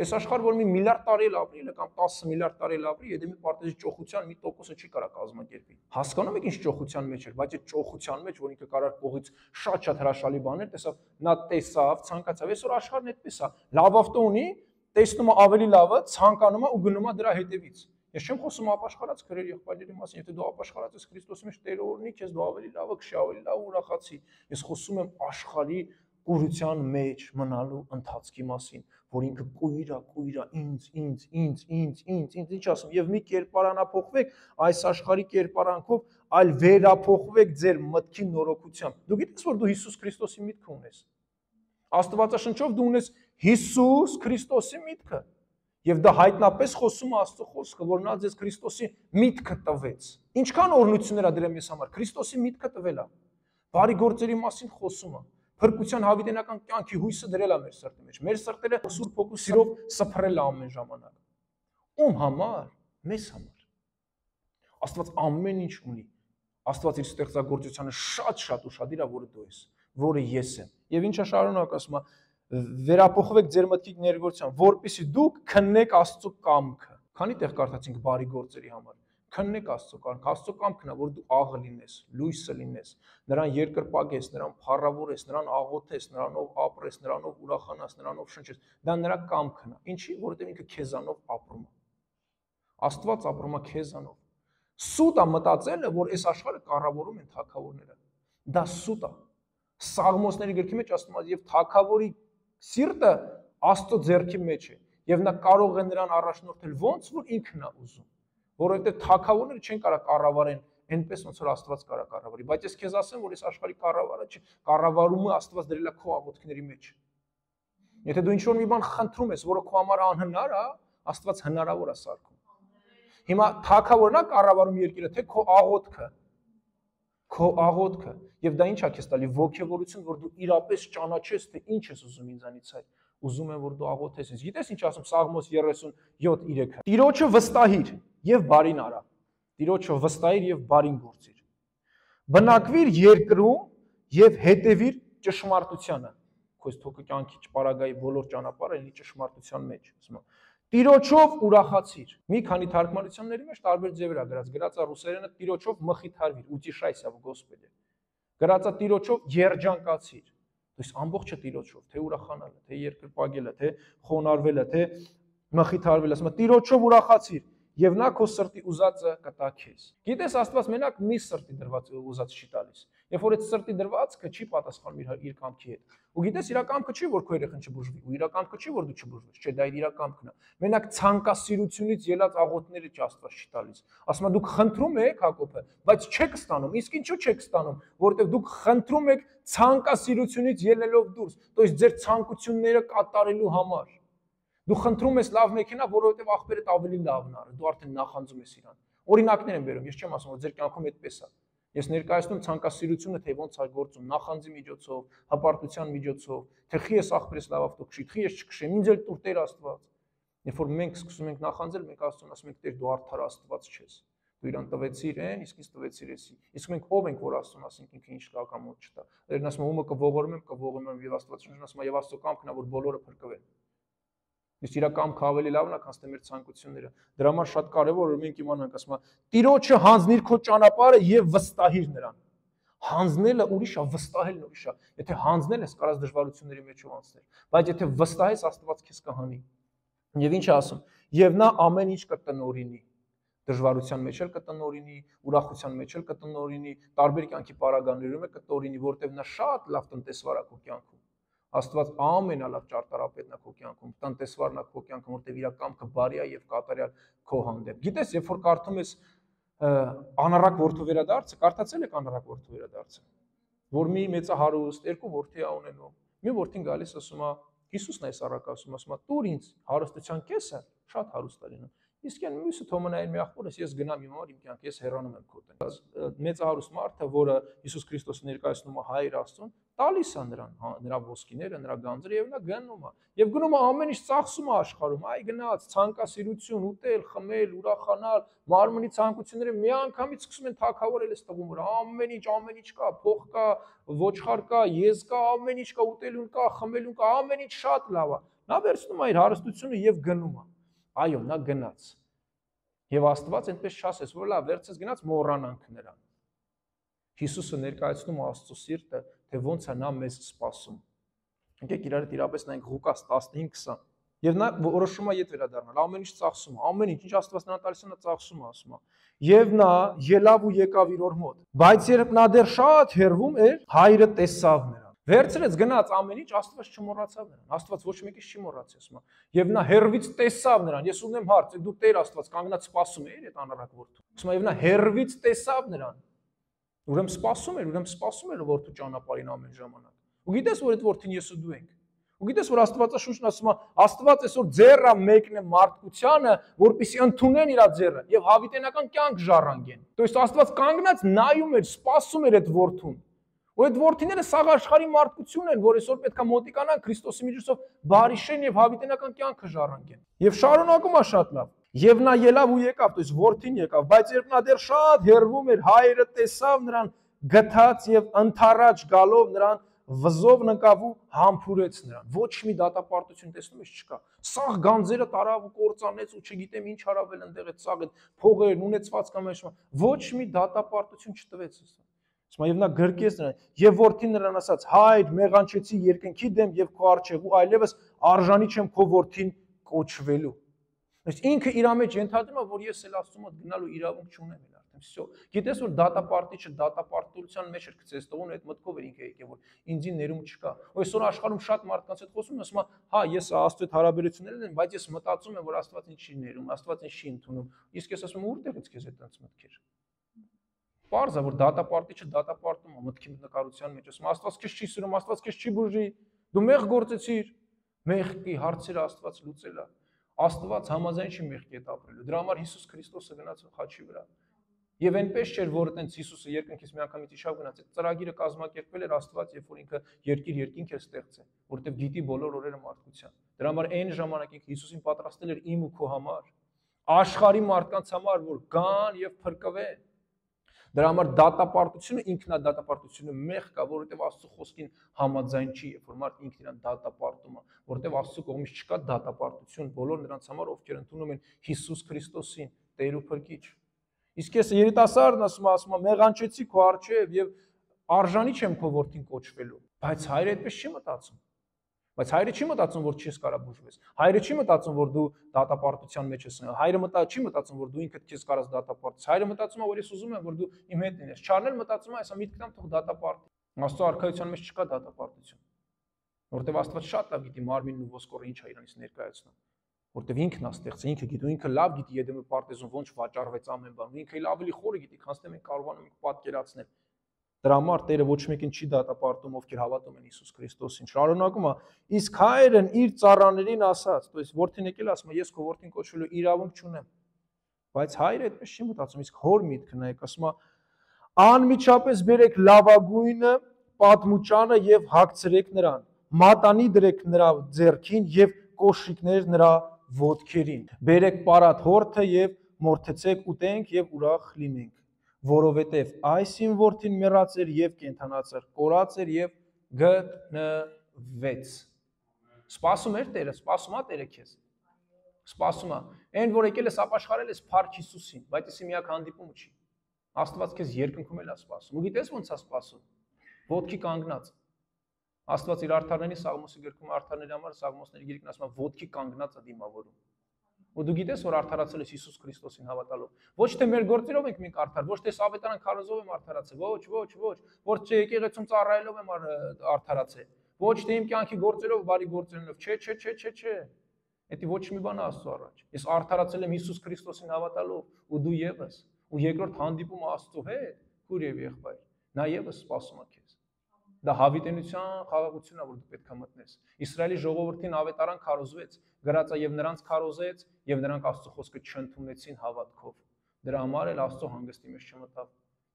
Այս աշխարհը որ մի միլիարդ տարի էլ ապրի, կամ 10 միլիարդ տարի էլ ապրի, Եդեմի պարտեզի ճոխության մի տոկոսը չի կարա կազմակերպի։ Հասկանում եք ինչ ճոխության մեջ էր, բայց այդ ճոխության մեջ, որ ինքը կարար կողից շատ հրաշալի բաներ տեսավ, նա տեսավ, ցանկացավ։ Այսօր աշխարհն այդպես է։ Լավ ավտո ունի, տեսնում է ավելի լավը, ցանկանում է ու գնում է դրա հետևից։ Ես չեմ խոսում ապաշխարած քրերի եղբայրների մասին, եթե դու ապաշխարած ես Քրիստոսի մեջ Տերը օրհնի քեզ, դու ավելի լավը քշի, ավելի լավ ուրախացի։ Ես խոսում եմ աշխարհի կուրության մեջ մնալու ընթացքի մասին, որ ինքը կույրա ինձ, ինչ ասում, եւ մի կերպարանափոխվեք այս աշխարհի կերպարանքով, այլ վերափոխվեք ձեր մտքի նորոգությամբ։ Դու գիտես, որ դու Հիսուս Քրիստոսի միտքը ունես։ Աստվածաշնչով դու ունես Հիսուս Քրիստոսի միտքը։ Եվ դա հայտնապես խոսում է Աստծո խոսքը, որ նա ձեզ Քրիստոսի միտքը տվեց։ Ինչքան օրհնություններ է դրել մեզ համար, Քրիստոսի միտքը տվել է։ Բարի գործերի մասին խոսում է։ Փրկության հավիտենական կյանքի հույսը դրել է մեր սրտի մեջ։ Մեր սրտերը Սուրբ Հոգու սիրով սփռել է ամեն ժամանակ։ Ում համար? Մեզ համար։ Աստված ամեն ինչ ունի։ Աստված իր ստեղծագործությանը շատ ուշադիր է, որը դու ես, որը ես եմ։ Եվ ինչա շարունակ ասում է, վերափոխվեք ձեր մտքի ներգործությամբ, որպեսզի դուք քննեք Աստծո կամքը։ Քանի տեղ կարդացինք բարի գործերի համար։ Քննեք Աստծո կամքը, Աստծո կամքն է, որ դու աղը լինես, լույսը լինես, նրան երկրպագես, նրան փառավորես, նրան աղոթես, նրանով ապրես, նրանով ուրախանաս, նրանով շնչես։ Դա նրա կամքն է։ Ինչի՞, որովհետև ինքը քեզանով ապրում է։ Աստված ապրում է քեզանով։ Սուտ է մտածելը, որ այս աշխարհը կառավարում են թագավորները։ Դա սուտ է։ Սաղմոսների գրքի մեջ ասում է, եւ թագավորի սիրտը Աստծո ձեռքի մեջ է, եւ նա կարող է նրան առաջնորդել ոնց որ ինքն է ուզում, որովհետեւ թագավորները չեն կարող կառավարեն այնպես ոնց որ Աստված կարող կառավարի, բայց ես քեզ ասեմ, որ այս աշխարհի կառավարումը Աստված դրել է քո աղոթքների մեջ։ Եթե դու ինչ-որ մի բան խնդրում ես, որը քո համար անհնար է, Աստված հնարավոր է սարքում։ Հիմա թագավորն է կառավարում երկիրը, թե քո աղոթքը, եւ դա ինչ է քեզ տալի ողջավորություն, որ դու իրապես ճանաչես, թե ինչ ես ուզում ինձանից այ, ուզում եմ որ դու աղոթես ինձ։ Գիտես ինչ ասում Սաղմոս 37:3։ Տիրոջը վստահիր եւ բարին արա։ Տիրոջը վստահիր եւ բարին գործիր։ Բնակվիր երկրում եւ հետևիր ճշմարտությանը։ Քո թոքը կյանքի ճպարագայի բոլոր ճանապարհը լինի ճշմարտության մեջ, ասում եմ։ Տիրոջով ուրախացիր։ Մի քանի թարգմանությունների մեջ տարբեր ձևեր է գրած է ռուսերենը տիրոջով մխիթարվիր, утешайся в Господе։ Գրած է տիրոջով երջանկացիր։ То есть ամբողջը տիրոջով, թե ուրախանալը, թե երկրպագելը, թե խոնարհվելը, թե մխիթարվելը, ասում եմ տիրոջով ուրախացիր եւ նա քո սրտի ուզածը կտա քեզ։ Գիտես Աստված մենակ մի սրտի դրված ուզած չի տալիս։ Երբ որ այդ սրտի դրվածքը չի պատասխանում իր կամքի հետ։ Ու գիտես իր կամքը չի որ քո երեխան չբուժվի, ու իր կամքը չի որ դու չբուժվես, չէ, դա իր կամքն է։ Մենակ ցանկասիրությունից ելած աղոթքները չի Աստված չի տալիս։ Ասում է դուք խնդրում եք Հակոբը, բայց չեք ստանում։ Իսկ ինչու չեք ստանում, որովհետեւ դուք խնդրում եք ցանկասիրությունից ելնելով դուրս, то есть ձեր ցանկությունները կատարելու համար։ Դու խնդրում ես լավ մեքենա, որովհետև աղբերդ ավելի լավն է, դու արդեն նախանձում ես իրան։ Օրինակներ եմ բերում, ես չեմ ասում, որ ձեր կյանքում այդպես է։ Ես ներկայացնում ցանկասիրությունը, թե ոնց է գործում, նախանձի միջոցով, հպարտության միջոցով, թե խի ես աղբերս լավ ավտո քշի, խի ես չքշեմ, ինձ էլ տուր Տեր Աստված։ Երբ որ մենք սկսում ենք նախանձել, մենք Աստծուն ասում ենք Տեր դու արդար Աստված չես։ Դու իրան տվեցիր այն, իսկ ինձ տվեցիր էսի։ Իսկ մենք ով ենք, որ Աստծուն ասենք ինքը ինչ կա կամ ոչ չտա։ Տերն ասում է ումը կողորում եմ եւ Աստվածաշունչն ասում է եւ Աստծո կամքն է, որ բոլորը փրկվեն։ Իսկ իր կամքը ավելի լավն է, քան թե մեր ցանկությունները։ Դրա համար շատ կարևոր է որ մենք իմանանք, ասում է, Տիրոջը հանձնիր քո ճանապարհը եւ վստահիր նրան։ Հանձնելը ուրիշ է, վստահելն ուրիշ է։ Եթե հանձնել ես, կարաս դժվարությունների մեջով անցնել, բայց եթե վստահես, Աստված քեզ կհանի։ Եվ ինչ է ասում, եւ նա ամեն ինչ կտնօրինի։ Դժվարության մեջ էլ կտնօրինի, ուրախության մեջ էլ կտնօրինի, տարբեր կյանքի պարագաներում էլ կտնօրինի, որտեղ նա շատ լավ տնտեսվար է քո կյանքում։ Աստված ամենալավ ճարտարապետն է քո կյանքում, տնտեսվարն է քո կյանքում, որտեղ իր կամքը բարի է եւ կատարյալ քո հանդեպ։ Գիտես, երբ որ կարդում ես անառակ որդու վերադարձը, կարդացել եք անառակ որդու վերադարձը, որ մի մեծահարուստ երկու որդի է ունենում։ Մի որդին գալիս ասում է, Հիսուսն է այս առակը ասում, ասում է, տուր ինձ հարստության կեսը, շատ հարուստ է լինում։ Իսկ այն մյուսը թոմնային մի աղբորս, ես գնամ իմ համար իմ կյանք, ես հեռանում եմ քո տնից։ Մեծահարուստ մարդը, որը Հիսուս Քրիստոսը ներկայացնում է Հայր Աստծուն, տալիս է նրան, նրա ոսկիները, նրա գանձերը եւ նա գնում է։ Եվ գնում է ամեն ինչ ծախսում է աշխարհում, այ գնաց, ցանկասիրություն, ուտել, խմել, ուրախանալ, մարմնի ցանկությունները միանգամից սկսում են թակավորել այս տղու վրա։ Ամեն ինչ կա, փող կա, ոչխար կա, եզ կա, ամեն ինչ կա, ուտելուն կա, խմելուն կա, ամեն ինչ շատ լավ է։ Նա վերցնում է իր հարստությունը եւ գնում է։ Այո, նա գնաց։ Եվ Աստված այնպես չասես, որ լավ, վերցես գնաց մոռանանք նրան։ Հիսուսը ներկայացնում է Աստծո սիրտը, թե ոնց է նա մեզ սպասում։ Եկեք իրար հետ իրապես նայենք Ղուկաս 15:20։ Եվ նա որոշում է ետ վերադառնալ, ամեն ինչ ծախսում է, ամեն ինչ Աստված նրան տալիս է, նա ծախսում է, ասում է։ Եվ նա ելավ ու եկավ իր օր մոտ։ Բայց երբ նա դեռ շատ հեռվում էր, հայրը տեսավ նրան։ Վերցրեց գնաց ամեն ինչ, Աստված չմոռացավ նրան։ Աստված ոչ մեկից չի մոռացի, ասում է։ Եվ նա հեռվից տեսավ նրան։ Ես ունեմ հարց, դու Տեր Աստված կանգնած սպասում ես այդ անառակ որդու։ Ասում է, եւ նա հեռվից տեսավ նրան։ Ուրեմն սպասում էր որդու ճանապարհին ամեն ժամանակ։ Ու գիտես, որ այդ որդին ես ու դու ենք։ Ու գիտես, որ Աստվածաշունչն ասում է, Աստված այսօր ձեռը մեկն է մարդկությանը, որպեսզի ընդունեն իր ձեռը եւ հավիտենական կյանք ժառանգեն։ То есть Աստված կանգնած նայում էր, սպասում էր այդ որդուն։ Ու այդ որդիները սաղ աշխարհի մարդկություն են, որ այսօր պետք է մոտիկանան Քրիստոսի միջոցով բարիշեն եւ հավիտենական կյանքը ժառանգեն։ Եվ շարունակում է շատ լավ։ Եվ նա ելավ ու եկավ, то есть որդին եկավ, բայց երբ նա դեռ շատ հեռվում էր, հայրը տեսավ նրան, գթած եւ ընթառաջ գալով նրան վզով նկավ ու համբուրեց նրան։ Ոչ մի դատապարտություն տեսնում ես չկա։ Սաղ գանձերը տարավ ու կործանեց ու չգիտեմ ինչ արավել ընդեղ այդ սաղ այդ փողերն ունեցվածքը մեջ։ Ոչ մի դատապարտություն չտվեց։ Ասում եւ նա գրկեց նրան եւ որդին նրան ասաց. հայր, մեղանչեցի երկնքի դեմ եւ քո առջև ու այլևս արժանի չեմ քո որդին կոչվելու։ Այսինքն ինքը իր մեջ ենթադրում է, որ ես էլ Աստծո մոտ գնալու իրավունք չունեմ էլ արդեն։ Всё։ Գիտես որ դատապարտիչը դատապարտության մեջ էր գցեց տողուն այդ մտքով էր ինքը եկել, որ ինձին ներում չկա։ Այսօր աշխարհում շատ մարդկանց հետ խոսում եմ, ասում եմ, հա, ես Աստծո հետ հարաբերություններ ունեմ, բայց ես մտածում եմ, որ Աստված ինձ չի ներում, Աստված ինձ չի ընդունում։ Իսկ ես ասում եմ, որտեղից քեզ այդ մտքեր։ Պարզ է, որ դատապարտիչը դատապարտում է մտքի նկարության մեջ, ասում Աստված քեզ չի սիրում, Աստված քեզ չի բուժի, դու մեղ գործեցիր, մեղքի հարցերը Աստված լուծել է։ Աստված համաձայն չի մեղքի հետ ապրելու։ Դրա համար Հիսուս Քրիստոսը գնաց խաչի վրա։ Եվ այնպես չէր, որ այտենց Հիսուսը երկնքից միանգամից իջավ գնաց, այդ ծրագիրը կազմակերպվել էր Աստված, երբ որ ինքը երկինք էր ստեղծել, որտեղ գիտի բոլոր օրերը մարդկության։ Դրա համար այն ժամանակ ինքը Հիսուսին պատրաստել էր իմ ու քո համար, աշխարհի մարդկանց համար, որ գան եւ փրկվեն։ Դրա համար դատապարտությունը ինքնադատապարտությունը մեղ կա, որովհետև Աստծո խոսքին համաձայն չի, երբ որ մարդ ինքն իրան դատապարտում է, որովհետև Աստծո կողմից չկա դատապարտություն բոլոր նրանց համար, ովքեր ընդունում են Հիսուս Քրիստոսին, Տեր ու Փրկիչ։ Իսկ ես երիտասարդն ասում եմ, մեղանչեցի քո առջև եւ արժանի չեմ քո որդին կոչվելու, բայց հայրը այդպես չի մտածում։ Բայց հայրը չի մտածում, որ չես կարա բուժվես։ Հայրը չի մտածում, որ դու դատապարտության մեջ ես։ Հայրը չի մտածում, որ դու ինքդ քեզ կարաս դատապարտես։ Հայրը մտածում է, որ ես ուզում եմ, որ դու իմ հետ լինես։ Չարնել մտածում է, այսա միտքն ամ թող դատապարտի։ Աստծո արքայության մեջ չկա դատապարտություն։ Որտեվ Աստված շատ լավ գիտի մարմինն ու ոսկորը ինչ է իրանից ներկայացնում։ Որտեվ ինքն է ստեղծել, ինքը գիտի, ինքը լավ գիտի Եդեմի պարտեզում ոնց վաճառվեց ամեն բան։ Ինքը էլ ավելի խորը գիտի, քան մենք կարողանում ենք պատկերացնել։ Դրա համար Տերը ոչ մեկին չի դատապարտում, ովքեր հավատում են Հիսուս Քրիստոսին։ Շարունակում է, իսկ հայրն իր ծառաներին ասաց, то есть որդին եկել ասում է, ես քո որդին կոչվելու իրավունք չունեմ։ Բայց հայրը այդպես չի մտածում, իսկ հոր միտքը նայեք, ասում է, անմիջապես բերեք լավագույնը, պատմուճանը եւ հագցրեք նրան, մատանի դրեք նրա ձեռքին եւ կոշիկներ նրա ոտքերին։ Բերեք պարատ հորթը եւ մորթեցեք ուտենք եւ ուրախ լինենք։ Որովհետև այս իմ որդին մեռած էր եւ կենդանացել, կորած էր եւ գտնվեց։ Սպասում էր Տերը, սպասում է Տերը քեզ։ Սպասում է։ Այն որ եկել ես ապաշխարել ես Փառք Հիսուսին, բայց եսի միակ հանդիպումը չի։ Աստված քեզ երկնքում էլ է սպասում։ Ու գիտես ոնց է սպասում։ Ոտքի կանգնած։ Աստված իր արդարների Սաղմոսի գրքում արդարների համար Սաղմոսների գիրքն ասում է ոտքի կանգնած է դիմավորում։ Ու դու գիտես որ արդարացել ես Հիսուս Քրիստոսին հավատալով։ Ոչ թե մեր գործերով ենք մենք արդար, ոչ թե Սավետարան քարոզով եմ արդարացել, ոչ, ոչ թե եկեղեցում ծառայելով եմ արդարացել, ոչ թե իմ կյանքի գործերով, բարի գործերով, չէ։ Դա ոչ մի բան է Աստծո առաջ։ Ես արդարացել եմ Հիսուս Քրիստոսին հավատալով, ու դու եւս, ու երկրորդ հանդիպումը Աստծո հետ, քույր եւ եղբայր, նա եւս սպասում է քեզ։ Դա հավիտենության խաղաղությունն է, որ դու պետք է մտնես։ Իսրայելի ժողովրդին ավետարան քարոզվեց, գրած է եւ նրանց քարոզեց, եւ նրանք Աստծո խոսքը չընդունեցին հավատքով։ Դրա համար էլ Աստծո հանգստի մեջ չմտավ։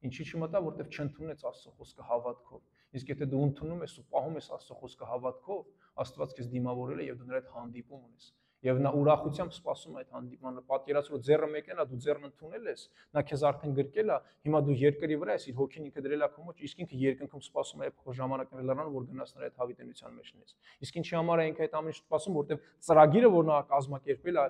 Ինչի չմտավ, որտեվ չընդունեց Աստծո խոսքը հավատքով։ Իսկ եթե դու ընդունում ես ու պահում ես Աստծո խոսքը հավատքով, Աստված քեզ դիմավորել է եւ դու նրա հետ հանդիպում ունես։ Եվ նա ուրախությամբ սպասում է այդ հանդիպմանը, պատկերացրու որ ձեռը մեկն է, դու ձեռն ընդունել ես, նա քեզ արդեն գրկել է, հիմա դու երկրի վրա ես, իր հոգին ինքը դրել է քո մեջ, իսկ ինքը երկնքում սպասում է այդ ժամանակները լրան, որ գնաս նրա այդ հավիտենության մեջ լինես։ Իսկ ինչի համար է ինքը այդ ամեն ինչ սպասում, որտեվ ծրագիրը, որ նա կազմակերպել է,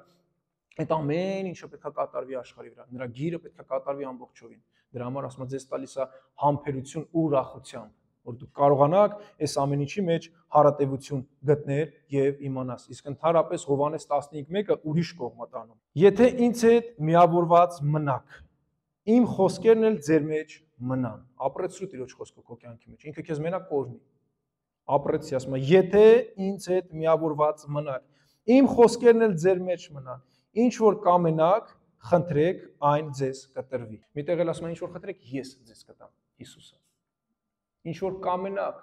այդ ամեն ինչը պետք է կատարվի աշխարհի վրա, նրա գիրը պետք է կատարվի ամբողջովին։ Դրա համար ասում եմ, ձեզ տալիս է համբերություն ու ուրախությամբ, որ դուք կարողանաք այս ամեն ինչի մեջ հարատևություն գտնել եւ իմանաս։ Իսկ ընդհանրապես Հովհաննես 15:1-ը ուրիշ կողմ է տանում։ Եթե ինձ հետ միավորված մնաք, իմ խոսքերն էլ ձեր մեջ մնան։ Ապրեցրու Տիրոջ խոսքը քո կյանքի մեջ։ Ինքը քեզ մենակ կօրհնի։ Ապրեցի, ասում եմ, եթե ինձ հետ միավորված մնաք, իմ խոսքերն էլ ձեր մեջ մնան։ Ինչ որ կամենաք, խնդրեք, այն ձեզ կտրվի։ Միտեղ էլ ասում եմ, ինչ որ խնդրեք, ես ձեզ կտամ, Հիսուսը։ Ինչ որ կամենաք,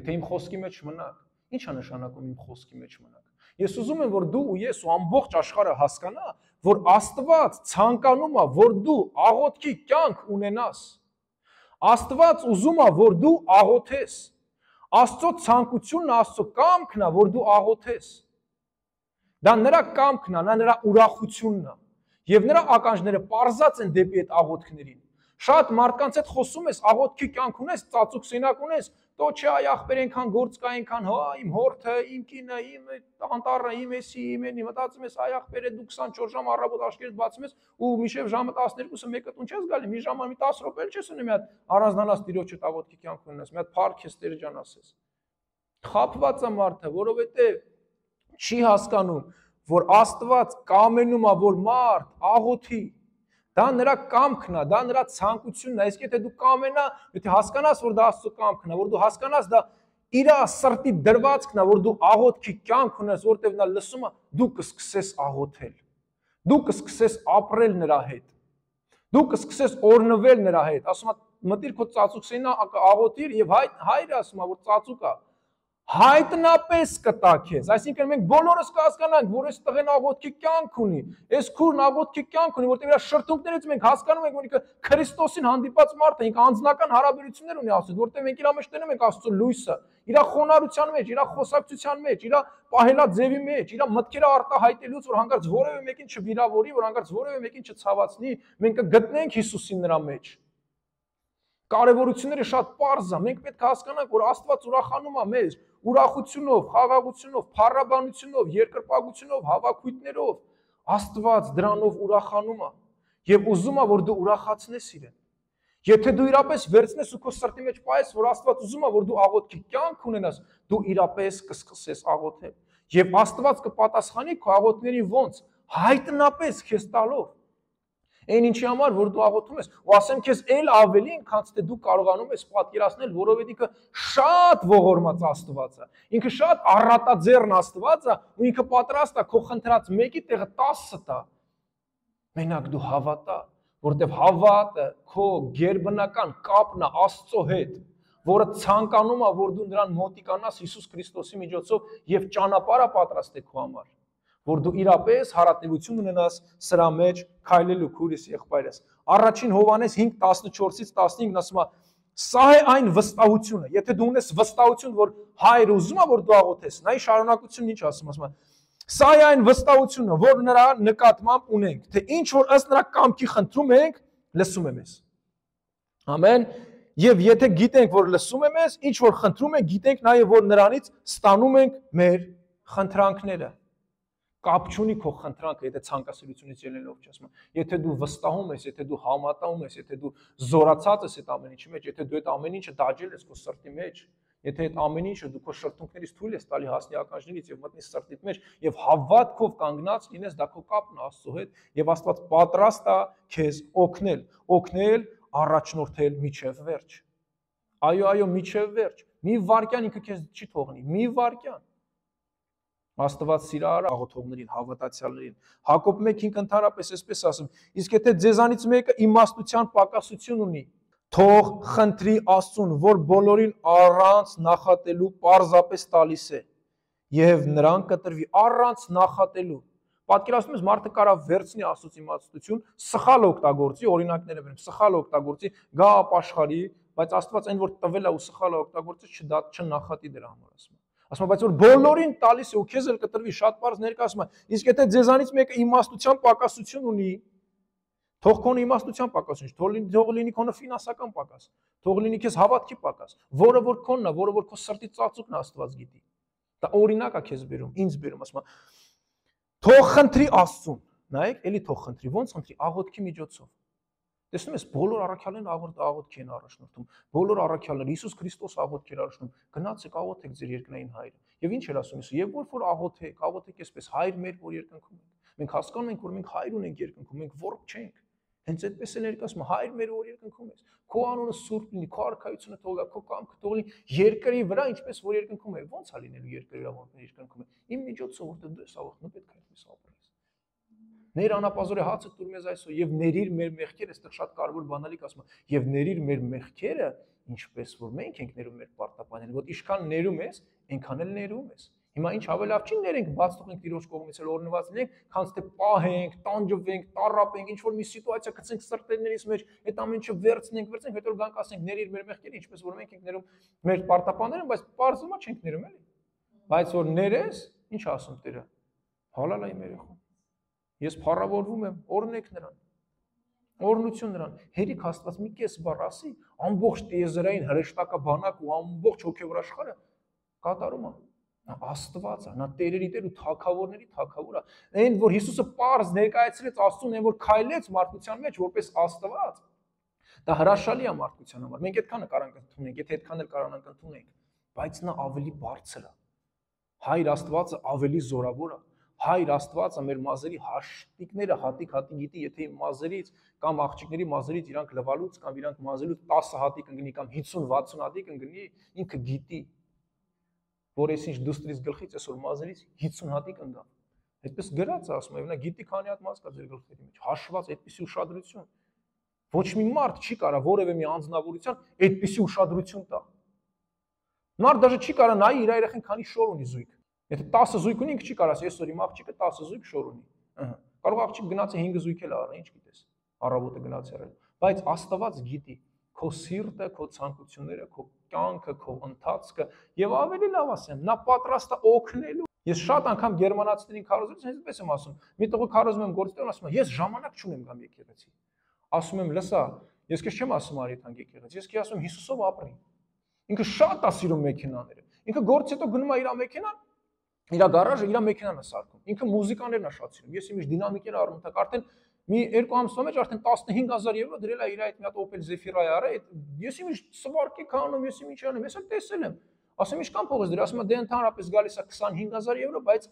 եթե իմ խոսքի մեջ մնաք, ի՞նչ է նշանակում իմ խոսքի մեջ մնաք։ Ես ուզում եմ, որ դու ու ես ու ամբողջ աշխարհը հասկանա, որ Աստված ցանկանում է, որ դու աղոթքի կյանք ունենաս։ Աստված ուզում է, որ դու աղոթես։ Աստծո ցանկությունն, Աստծո կամքն է, որ դու աղոթես։ Դա նրա կամքն է, նա նրա ուրախությունն է։ Եվ նրա ականջները պարզած են դեպի այդ աղոթքներին։ Շատ մարդկանց հետ խոսում ես, աղոթքի կյանք ունես, ծածուկ սենյակ ունես, տո չէ այ ախպեր այնքան գործ կա, այնքան հա իմ հորթը, իմ կինը, իմ անտառը, իմ էսի, իմ էնի, մտածում ես այ ախպերը դու 24 ժամ առավոտ աշկերտ բացում ես ու միշև ժամը 12-ը մեկը տուն չես գալի, մի ժամը մի 10 րոպե էլ չես ունի մի հատ առանձնանաս Տիրոջը աղոթքի կյանք ունես, մի հատ փառք ես Տեր ջան ասես։ Խաբված է մարդը, որովհետև չի հասկանում, որ Աստված կամենում է, որ մարդ աղոթի։ Դա նրա կամքն է, դա նրա ցանկությունն է, իսկ եթե դու կամենա, եթե հասկանաս, որ դա Աստծո կամքն է, որ դու հասկանաս դա իր սրտի դրվածքն է, որ դու աղոթքի կյանք ունես, որտեղ նա լսում է, դու կսկսես աղոթել։ Դու կսկսես ապրել նրա հետ։ Դու կսկսես օրնվել նրա հետ։ Ասում է, մտիր քո ծածուկ սենյակը աղոթիր եւ հայրը ասում է, որ ծածուկ է։ Հայտնապես կտա քեզ, այսինքն մենք բոլորս կհասկանանք, որ այս տղեն աղոթքի կյանք ունի, այս քուրն աղոթքի կյանք ունի, որտեղ իր շրթունքներից մենք հասկանում ենք, որ ինքը Քրիստոսին հանդիպած մարդ է, ինքը անձնական հարաբերություններ ունի Աստծո, որտեղ մենք իր մեջ տենում ենք Աստծո լույսը, իր խոնարհության մեջ, իր խոսակցության մեջ, իր պահելաձևի մեջ, իր մտքերը արտահայտելուց, որ հանկարծ որևէ մեկին չվիրավորի, որ հանկարծ որևէ մեկին չցավացնի, մենք կգտնենք Հիսուսին նրա մեջ։ Կարևորությունները շատ պարզ է, մենք պետք է հասկանանք, որ Աստված ուրախանում է մեզ, ուրախությունով, խաղաղությունով, փառաբանությունով, երկրպագությունով, հավաքույթներով, Աստված դրանով ուրախանում է եւ ուզում է, որ դու ուրախացնես իրեն։ Եթե դու իրապես վերցնես ու քո սրտի մեջ պայես, որ Աստված ուզում է, որ դու աղոթքի կյանք ունենաս, դու իրապես կսկսես աղոթել։ Եվ Աստված կպատասխանի քո աղոթներին ոնց, հայտնապես քեզ տալով։ Այն ինչի համար, որ դու աղոթում ես, ու ասեմ քեզ էլ ավելին, քան թե դու կարողանում ես պատկերացնել, որովհետեւ ինքը շատ ողորմած Աստված է։ Ինքը շատ առատաձեռն Աստված է, ու ինքը պատրաստ է քո խնդրած մեկի տեղը 10 տա։ Մենակ դու հավատա, որտեվ հավատը քո գերբնական կապն է Աստծո հետ, որը ցանկանում է, որ դու նրան մոտիկանաս Հիսուս Քրիստոսի միջոցով եւ ճանապարհը պատրաստ է քո համար, որ դու իրապես հարատևություն ունենաս սրա մեջ քայլելու քուրիս եղբայրս։ Առաջին Հովհաննես 5:14-ից 15 ասում է. սա է այն վստահությունը, եթե դու ունես վստահություն, որ Հայրը ուզում է, որ դու աղոթես, նայ շարունակությունն ինչ ասում է, սա է այն վստահությունը, որ նրա նկատմամբ ունենք, թե ինչ որ ըստ նրա կամքի խնդրում ենք, լսում է մեզ։ Ամեն։ Եվ եթե գիտենք, որ լսում է մեզ, ինչ որ խնդրում ենք, գիտենք նաև, որ նրանից ստանում ենք մեր խնդրանքները։ Կապ չունի քո խնդրանքը, եթե ցանկասիրությունից ելնելով չես ասում։ Եթե դու վստահում ես, եթե դու համատում ես, եթե դու զորացած ես այդ ամեն ինչի մեջ, եթե դու այդ ամեն ինչը դաջել ես քո սրտի մեջ, եթե այդ ամեն ինչը դու քո շրթունքներից թույլ ես տալի հասնի ականջներից եւ մտնի սրտիդ մեջ եւ հավատքով կանգնած լինես, դա քո կապն է Աստծո հետ եւ Աստված պատրաստ է քեզ օգնել, առաջնորդել միջև վերջ։ Այո, միջև վերջ։ Մի վարքյան ինքը քեզ չի թողնի, մի վարքյան։ Աստված սիրահար աղոթողներին, հավատացյալներին։ Հակոբ 1:5 ընդհանրապես այսպես ասում. իսկ եթե ձեզանից մեկը իմաստության պակասություն ունի, թող խնդրի Աստծուն, որ բոլորին առանց նախատելու պարզապես տալիս է, եւ նրան կտրվի առանց նախատելու։ Պատկերացնում ես, մարդը կարա վերցնի Աստծուց իմաստություն, սխալ օգտագործի, օրինակները վերեմ, սխալ օգտագործի, գա ապաշխարի, բայց Աստված այն որ տվել է ու սխալ օգտագործի, չնախատի դրա համար ասում։ Ասում է, բայց որ բոլորին տալիս է ու քեզ էլ կտրվի, շատ բարձ ներկայացում է։ Իսկ եթե ձեզանից մեկը իմաստության պակասություն ունի, թող քոնը իմաստության պակասություն, թող լինի քոնը ֆինանսական պակաս, թող լինի քեզ հավատքի պակաս, որը որ քոնն է, որը որ քո սրտի ծածուկն է Աստված գիտի։ Դա օրինակ է քեզ բերում, ինձ բերում, ասում է, թող խնդրի Աստծուն, նայեք, էլի թող խնդրի, ոնց խնդրի, աղոթքի միջոցով։ Տեսնում ես, բոլոր առաքյալներն աղոթքի են առաջնորդում, բոլոր առաքյալները Հիսուս Քրիստոս աղոթքի էր առաջնում, գնացեք աղոթեք ձեր երկնային Հայրը։ Եվ ինչ էր ասում Հիսուսը, եւ որ աղոթեք այսպես Հայր մեր, որ երկնքում եք։ Մենք հասկանում ենք, որ մենք Հայր ունենք երկնքում, մենք ворկ չենք։ Հենց այդպես է ներկայացում, Հայր մեր, որ երկնքում ես։ Քո անունը սուրբ լինի, քո արքայությունը թող գա, քո կամքը թող լինի երկրի վրա, ինչպես որ երկնքում է։ Ո՞նց է լինելու երկրի վրա, որ երկնքում է։ Իմ միջոցով որտեղ դու ես աղոթում, պետք է այդպես ապրես։ Ներ անապազորե հացը տուր մեզ այսօր եւ ներիր մեր մեղքերը, այստեղ շատ կարևոր բանալիք ասում է, եւ ներիր մեր մեղքերը, ինչպես որ մենք ենք ներում մեր պարտապաններին, որ ինչքան ներում ես, այնքան էլ ներում ես։ Հիմա ինչ ավելի չի ներենք, բաց թողենք Տիրոջ կողմից էլ օրնված լինենք, քան թե պահենք, տանջվենք, տառապենք, ինչ որ մի սիտուացիա գցենք սրտերներից մեջ, այդ ամեն ինչը վերցնենք, հետո գանք ասենք ներիր մեր մեղքերը, ինչպես որ մենք ենք ներում մեր պարտապաններին, բայց պարզումա չենք ներում էլի։ Բայց որ ներես, ինչ ասում Տերը։ Հալալա իմ երեխա։ Ես փառավորվում եմ, օրհնեք նրան։ Օրհնություն նրան։ Հերիք Աստված մի կես բառ ասի, ամբողջ տիեզերային հրեշտակաբանակ ու ամբողջ հոգևոր աշխարհը կատարում է։ Նա Աստված է, նա տերերի տեր ու թագավորների թագավոր է։ Այն որ Հիսուսը պարզ ներկայացրեց Աստծուն, այն որ քայլեց մարդկության մեջ որպես Աստված, դա հրաշալի է մարդկության համար։ Մենք այդքանը կարանք ընդունենք, եթե այդքան էլ կարանանք ընդունենք, բայց նա ավելի բարձր է։ Հայր Աստվածը ավելի զորավոր է։ Հայր Աստվածը մեր մազերի հաշտիկները հատիկ գիտի, եթե իմ մազերից կամ աղջիկների մազերից իրանք լվալուց կամ իրանք մազերուց 10 հատիկ ընկնի կամ 50-60 հատիկ ընկնի, ինքը գիտի, որ այսինչ դուստրից գլխից այսօր մազերից 50 հատիկ ընկա։ Այդպես գրած է, ասում է, նա գիտի քանի հատ մազ կա ձեր գլխերի մեջ, հաշված այդպիսի ուշադրություն։ Ոչ մի մարդ չի կարա որևէ մի անձնավորության այդպիսի ուշադրություն տա։ Մարդ դաժե չի կարա նայի իր երեխեն քանի շոր ունի զույգ։ Եթե 10 զույգ ունի, ինքը չի կարա ասի, այսօր իմ աղջիկը 10 զույգ շոր ունի։ Կարող աղջիկ գնաց 5 զույգ էլ առա, ինչ գիտես։ Առավոտը գնաց եղել։ Բայց Աստված գիտի քո սիրտը, քո ցանկությունները, քո կյանքը, քո ընթացքը եւ ավելի լավ ասեմ, նա պատրաստ է օգնելու։ Ես շատ անգամ գերմանացիներին քարոզում, հենց այդպես եմ ասում։ Մի տղու քարոզում եմ գործիքներ, ասում եմ, ես ժամանակ չունեմ գամ եկեղեցի։ Ասում եմ, լսա, ես քեզ չեմ ասում արի թանկ եկեղեցի, ես քեզ ասում Հիսուսով ապրի։ Ինքը շատ է սիրում մեքենաները։ Ինքը գործից հետո գնում է իր մեքենան, իր գարաժը, իր մեքենան է սարքում։ Ինքը մուզիկաներն է շատ սիրում։ Ես իմիջ դինամիկեր առնեմ, արդեն մի 2 ամսվա մեջ արդեն 15000 եվրո դրել է իր այդ մի հատ Opel Zafira-ը արա, ես իմիջ սվարկի քանում, ես իմիջ անում, ես էլ տեսել եմ։ Ասում ինչքան փող ես դրել, ասում դե ընդհանրապես գալիս է 25000 եվրո, բայց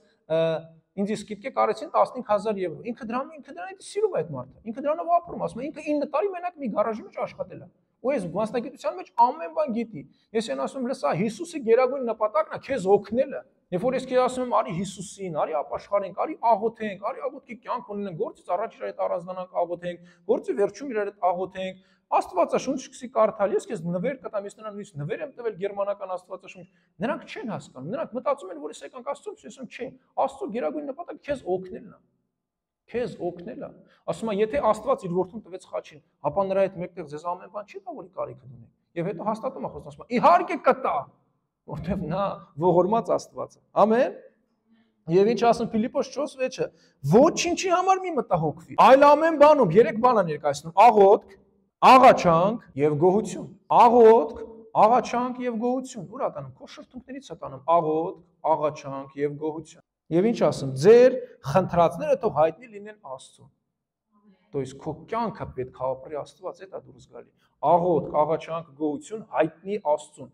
ինձ սկիզբը կարեցին 15000 եվրո։ Ինքը դրանից սիրում է այդ մարդը։ Ինքը դրանով ապրում, ասում է ինքը 9 տարի մենակ մի գարաժի մեջ աշխատել է։ Ու ես մասնագիտության մեջ ամեն բան գիտի։ Ես այն ասում, լսա, Հիսուսի գերագույն նպատակն է քեզ օգնելը։ Երբ որ ես քեզ ասում եմ, արի Հիսուսին, արի ապաշխարենք, արի աղոթենք, արի աղոթքի կյանք ունենանք, գործից առաջ իր հետ առանձնանանք աղոթենք, գործի վերջում իր հետ աղոթենք, Աստվածաշունչ սկսի կարդալ, ես քեզ նվեր կտամ, ես նրան նույնիսկ նվեր եմ տվել գերմանական Աստվածաշունչ։ Նրանք չեն հասկանում, նրանք մտածում են, որ ես եկանք Աստծո, ես ասում չէ, Աստծո գերագույն նպատակը քեզ օգնելն է։ Քեզ օգնելը։ Ասում է, եթե Աստված իր որդուն տվեց խաչին, ապա նրա հետ մեկտեղ ձեզ ամեն բան չի տա, որի կարիքը դունեք։ Եվ հետո հաստատում է խոսում, ասում է, իհարկե կտա, որտեղ նա ողորմած Աստված է։ Ամեն։ Եվ ինչ ասում Ֆիլիպոս 4:6-ը, ոչինչի համար մի մտահոգվի, այլ ամեն բանում 3 բան է ներկայացնում՝ աղոթք, աղաչանք եւ գոհություն։ Աղոթք, աղաչանք եւ գոհություն։ Ուր է տանում, քո շրթունքներից է տանում աղոթք, աղաչանք եւ գոհություն։ Եվ ինչ ասում, ձեր խնդրածները թող հայտնի լինեն Աստծուն։ То есть քո կյանքը պետք է ապրի Աստված, այդ է դուրս գալի։ Աղոթք, աղաչանք, գոհություն հայտնի Աստծուն։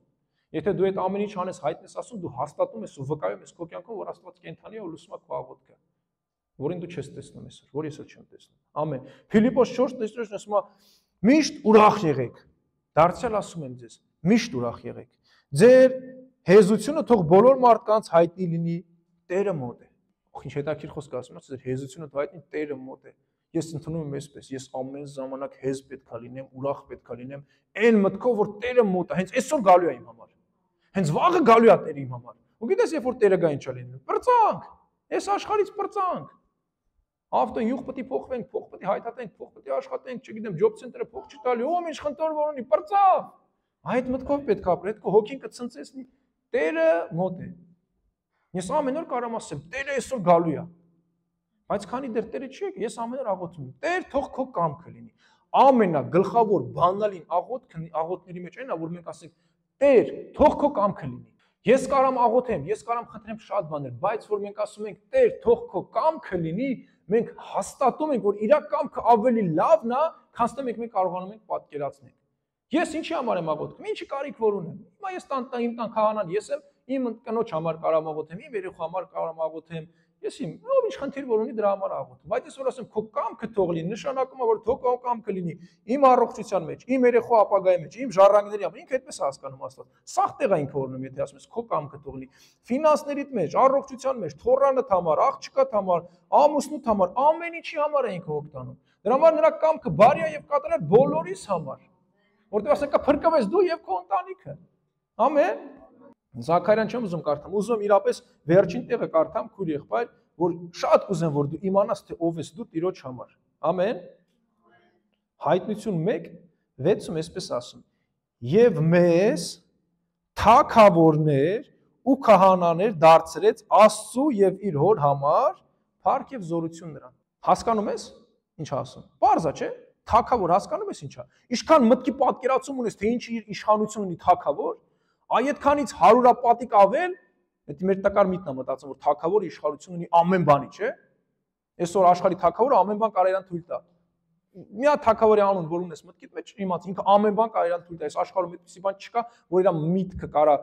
Եթե դու այդ ամեն ինչ անես հայտնես Աստծուն, դու հաստատում ես ու վկայում ես քո կյանքում, որ Աստված կենթանի է ու լսում է քո աղոթքը, որին դու չես տեսնում այսօր, որ ես էլ չեմ տեսնում։ Ամեն։ Ֆիլիպոս 4:10 ասում է. միշտ ուրախ եղեք։ Դարձյալ ասում եմ ձեզ, միշտ ուրախ եղեք։ Ձեր հեզությունը թող բոլոր մարդկանց հայտնի լինի, Տերը մոտ է։ Ինչ հետաքրքիր խոսք ասում ես, ձեր հեզությունը թող հայտնի, Տերը մոտ է։ Ես ընդունում եմ այսպես, ես ամեն ժամանակ հեզ պետքա լինեմ, ուրախ պետքա լինեմ, այն մտքով, որ Տերը մոտ է, հենց այսօր գալու է իմ համար։ Հենց վաղը գալու է Տերը իմ համար։ Ու գիտես, երբ որ Տերը գա ինչ է լինում, պրծանք։ Այս աշխարհից պրծանք։ Ավտո յուղ պետք է փոխվենք, փող պետք է հայտատենք, փող պետք է աշխատենք, չգիտեմ, job center-ը փող չտալի, ո՞մ ինչ խնդոր որ ունի, պրծավ։ Այդ մտքով պետք է ապրել, հետո հոգին կցնցեցնի, Տերը մոտ է։ Ես ամեն օր կարամ ասեմ, Տերը այսօր գալու է։ Բայց քանի դեռ Տերը չի եկել, ես ամեն օր աղոթում եմ, Տեր, թող քո կամքը լինի։ Ամենագլխավոր բանալին աղոթքների մեջ այն է, որ մենք ասենք, Տեր, թող քո կամքը լինի։ Ես կարամ աղոթեմ, ես կարամ խնդրեմ շատ բաներ, բայց որ մենք ասում ենք, Տեր, թող քո կամքը լինի, մենք հաստատում ենք, որ իր կամքը ավելի լավն է, քան մենք կարողանում ենք պատկերացնել։ Ես ինչի համար եմ աղոթում, ինչի կարիք որ ունեմ։ Հիմա ես իմ տան քահանան, ես եմ իմ կնոջ համար կարամ աղոթեմ, իմ երեխու համար կարամ աղոթեմ, ես ով ինչ խնդիր որ ունի դրա համար աղոթում։ Բայց ես որ ասեմ քո կամքը թող լինի, նշանակում է որ թող քո կամքը լինի իմ առողջության մեջ, իմ երեխու ապագայի մեջ, իմ ժառանգների համար, ինքը այդպես է հասկանում Աստված։ Սաղ տեղ է ինքը օրնում, եթե ասում ես քո կամքը թող լինի, ֆինանսներիդ մեջ, առողջության մեջ, թոռանդ համար, աղջկադ համար, ամուսնուդ համար, ամեն ինչի համար է ինքը օգտանում։ Դրա համար նրա կամքը բարի է եւ կատարել բոլորիս համար, որտեղ ասենք փրկվես դու եւ քո ընտանիքը։ Ամեն։ Զաքարյան չեմ ուզում կարդամ, ուզում իրապես վերջին տեղը կարդամ քույր եղբայր, որ շատ կուզեմ որ դու իմանաս թե ով ես դու Տիրոջ համար։ Ամեն։ Հայտնություն 1:6-ում այսպես ասում. Եվ մեզ թագավորներ ու քահանաներ դարձրեց Աստծու եւ իր հոր համար, փառք եւ զորություն նրան։ Հասկանում ես ինչ ասում։ Պարզ է, չէ՞։ Թագավոր հասկանում ես ինչա։ Ինչքան մտքի պատկերացում ունես, թե ինչ իր իշխանություն ունի թագավոր, այդքանից 100 պատիկ ավել, դա մեր տակար միտն է մտածում, որ թագավորը իշխանություն ունի ամեն բանի, չէ՞։ Այսօր աշխարհի թագավորը ամեն բան կարող է թույլ տա։ Մի հատ թագավորի անուն, որ ունես մտքիդ մեջ, իմաց ինքը ամեն բան կարող է թույլ տա։ Այս աշխարհում այդպիսի բան չկա, որ իր միտքը կարա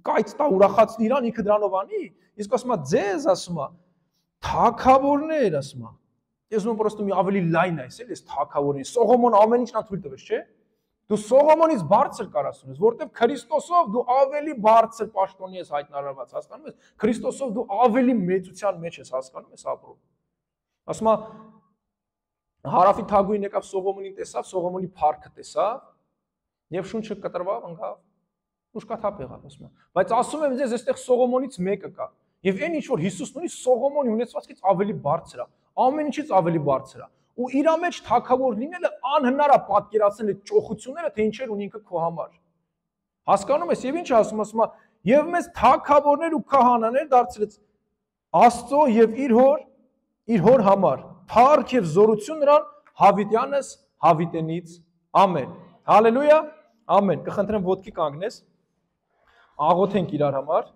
կայծ տա ուրախացնի իրան, ինքը դրանով անի։ Իսկ ասում է ձեզ, ասում է, թագավորներ, ասում է։ Ես ուզում եմ պրոստը մի ավելի լայն այս էլ, ես թագավորին, Սողոմոն ամեն ինչն ան թույլ տվեց, չէ՞։ Դու Սողոմոնից բարձր կարաս ունես, որտեվ Քրիստոսով դու ավելի բարձր պաշտոնի ես հայտնարարված, հասկանում ես։ Քրիստոսով դու ավելի մեծության մեջ ես, հասկանում ես, ապրում։ Ասում է Հարավի թագուհին եկավ Սողոմոնին տեսավ, Սողոմոնի փառքը տեսավ, եւ շունչը կտրվավ, ընկավ, ուշքաթափ եղավ, ասում է։ Բայց ասում եմ ձեզ, այստեղ Սողոմոնից մեկը կա։ Եվ այն ինչ որ Հիսուսն ունի, Սողոմոնի ունեցվածքից ավելի բարձր է, ամեն ինչից ավելի բարձր է։ Ու իր մեջ թագավոր լինելը անհնար է պատկերացնել այդ ճոխությունները, թե ինչեր ունի ինքը քո համար։ Հասկանում ես, եւ ինչ ասում է, եւ մեզ թագավորներ ու քահանաներ դարձրեց Աստծո եւ իր հոր համար։ Փառք եւ զորություն նրան հավիտյանս հավիտենից։ Ամեն։ Հալելույա։ Ամեն։ Կխնդրեմ ոտքի կանգնես։ Աղոթենք իրար համար։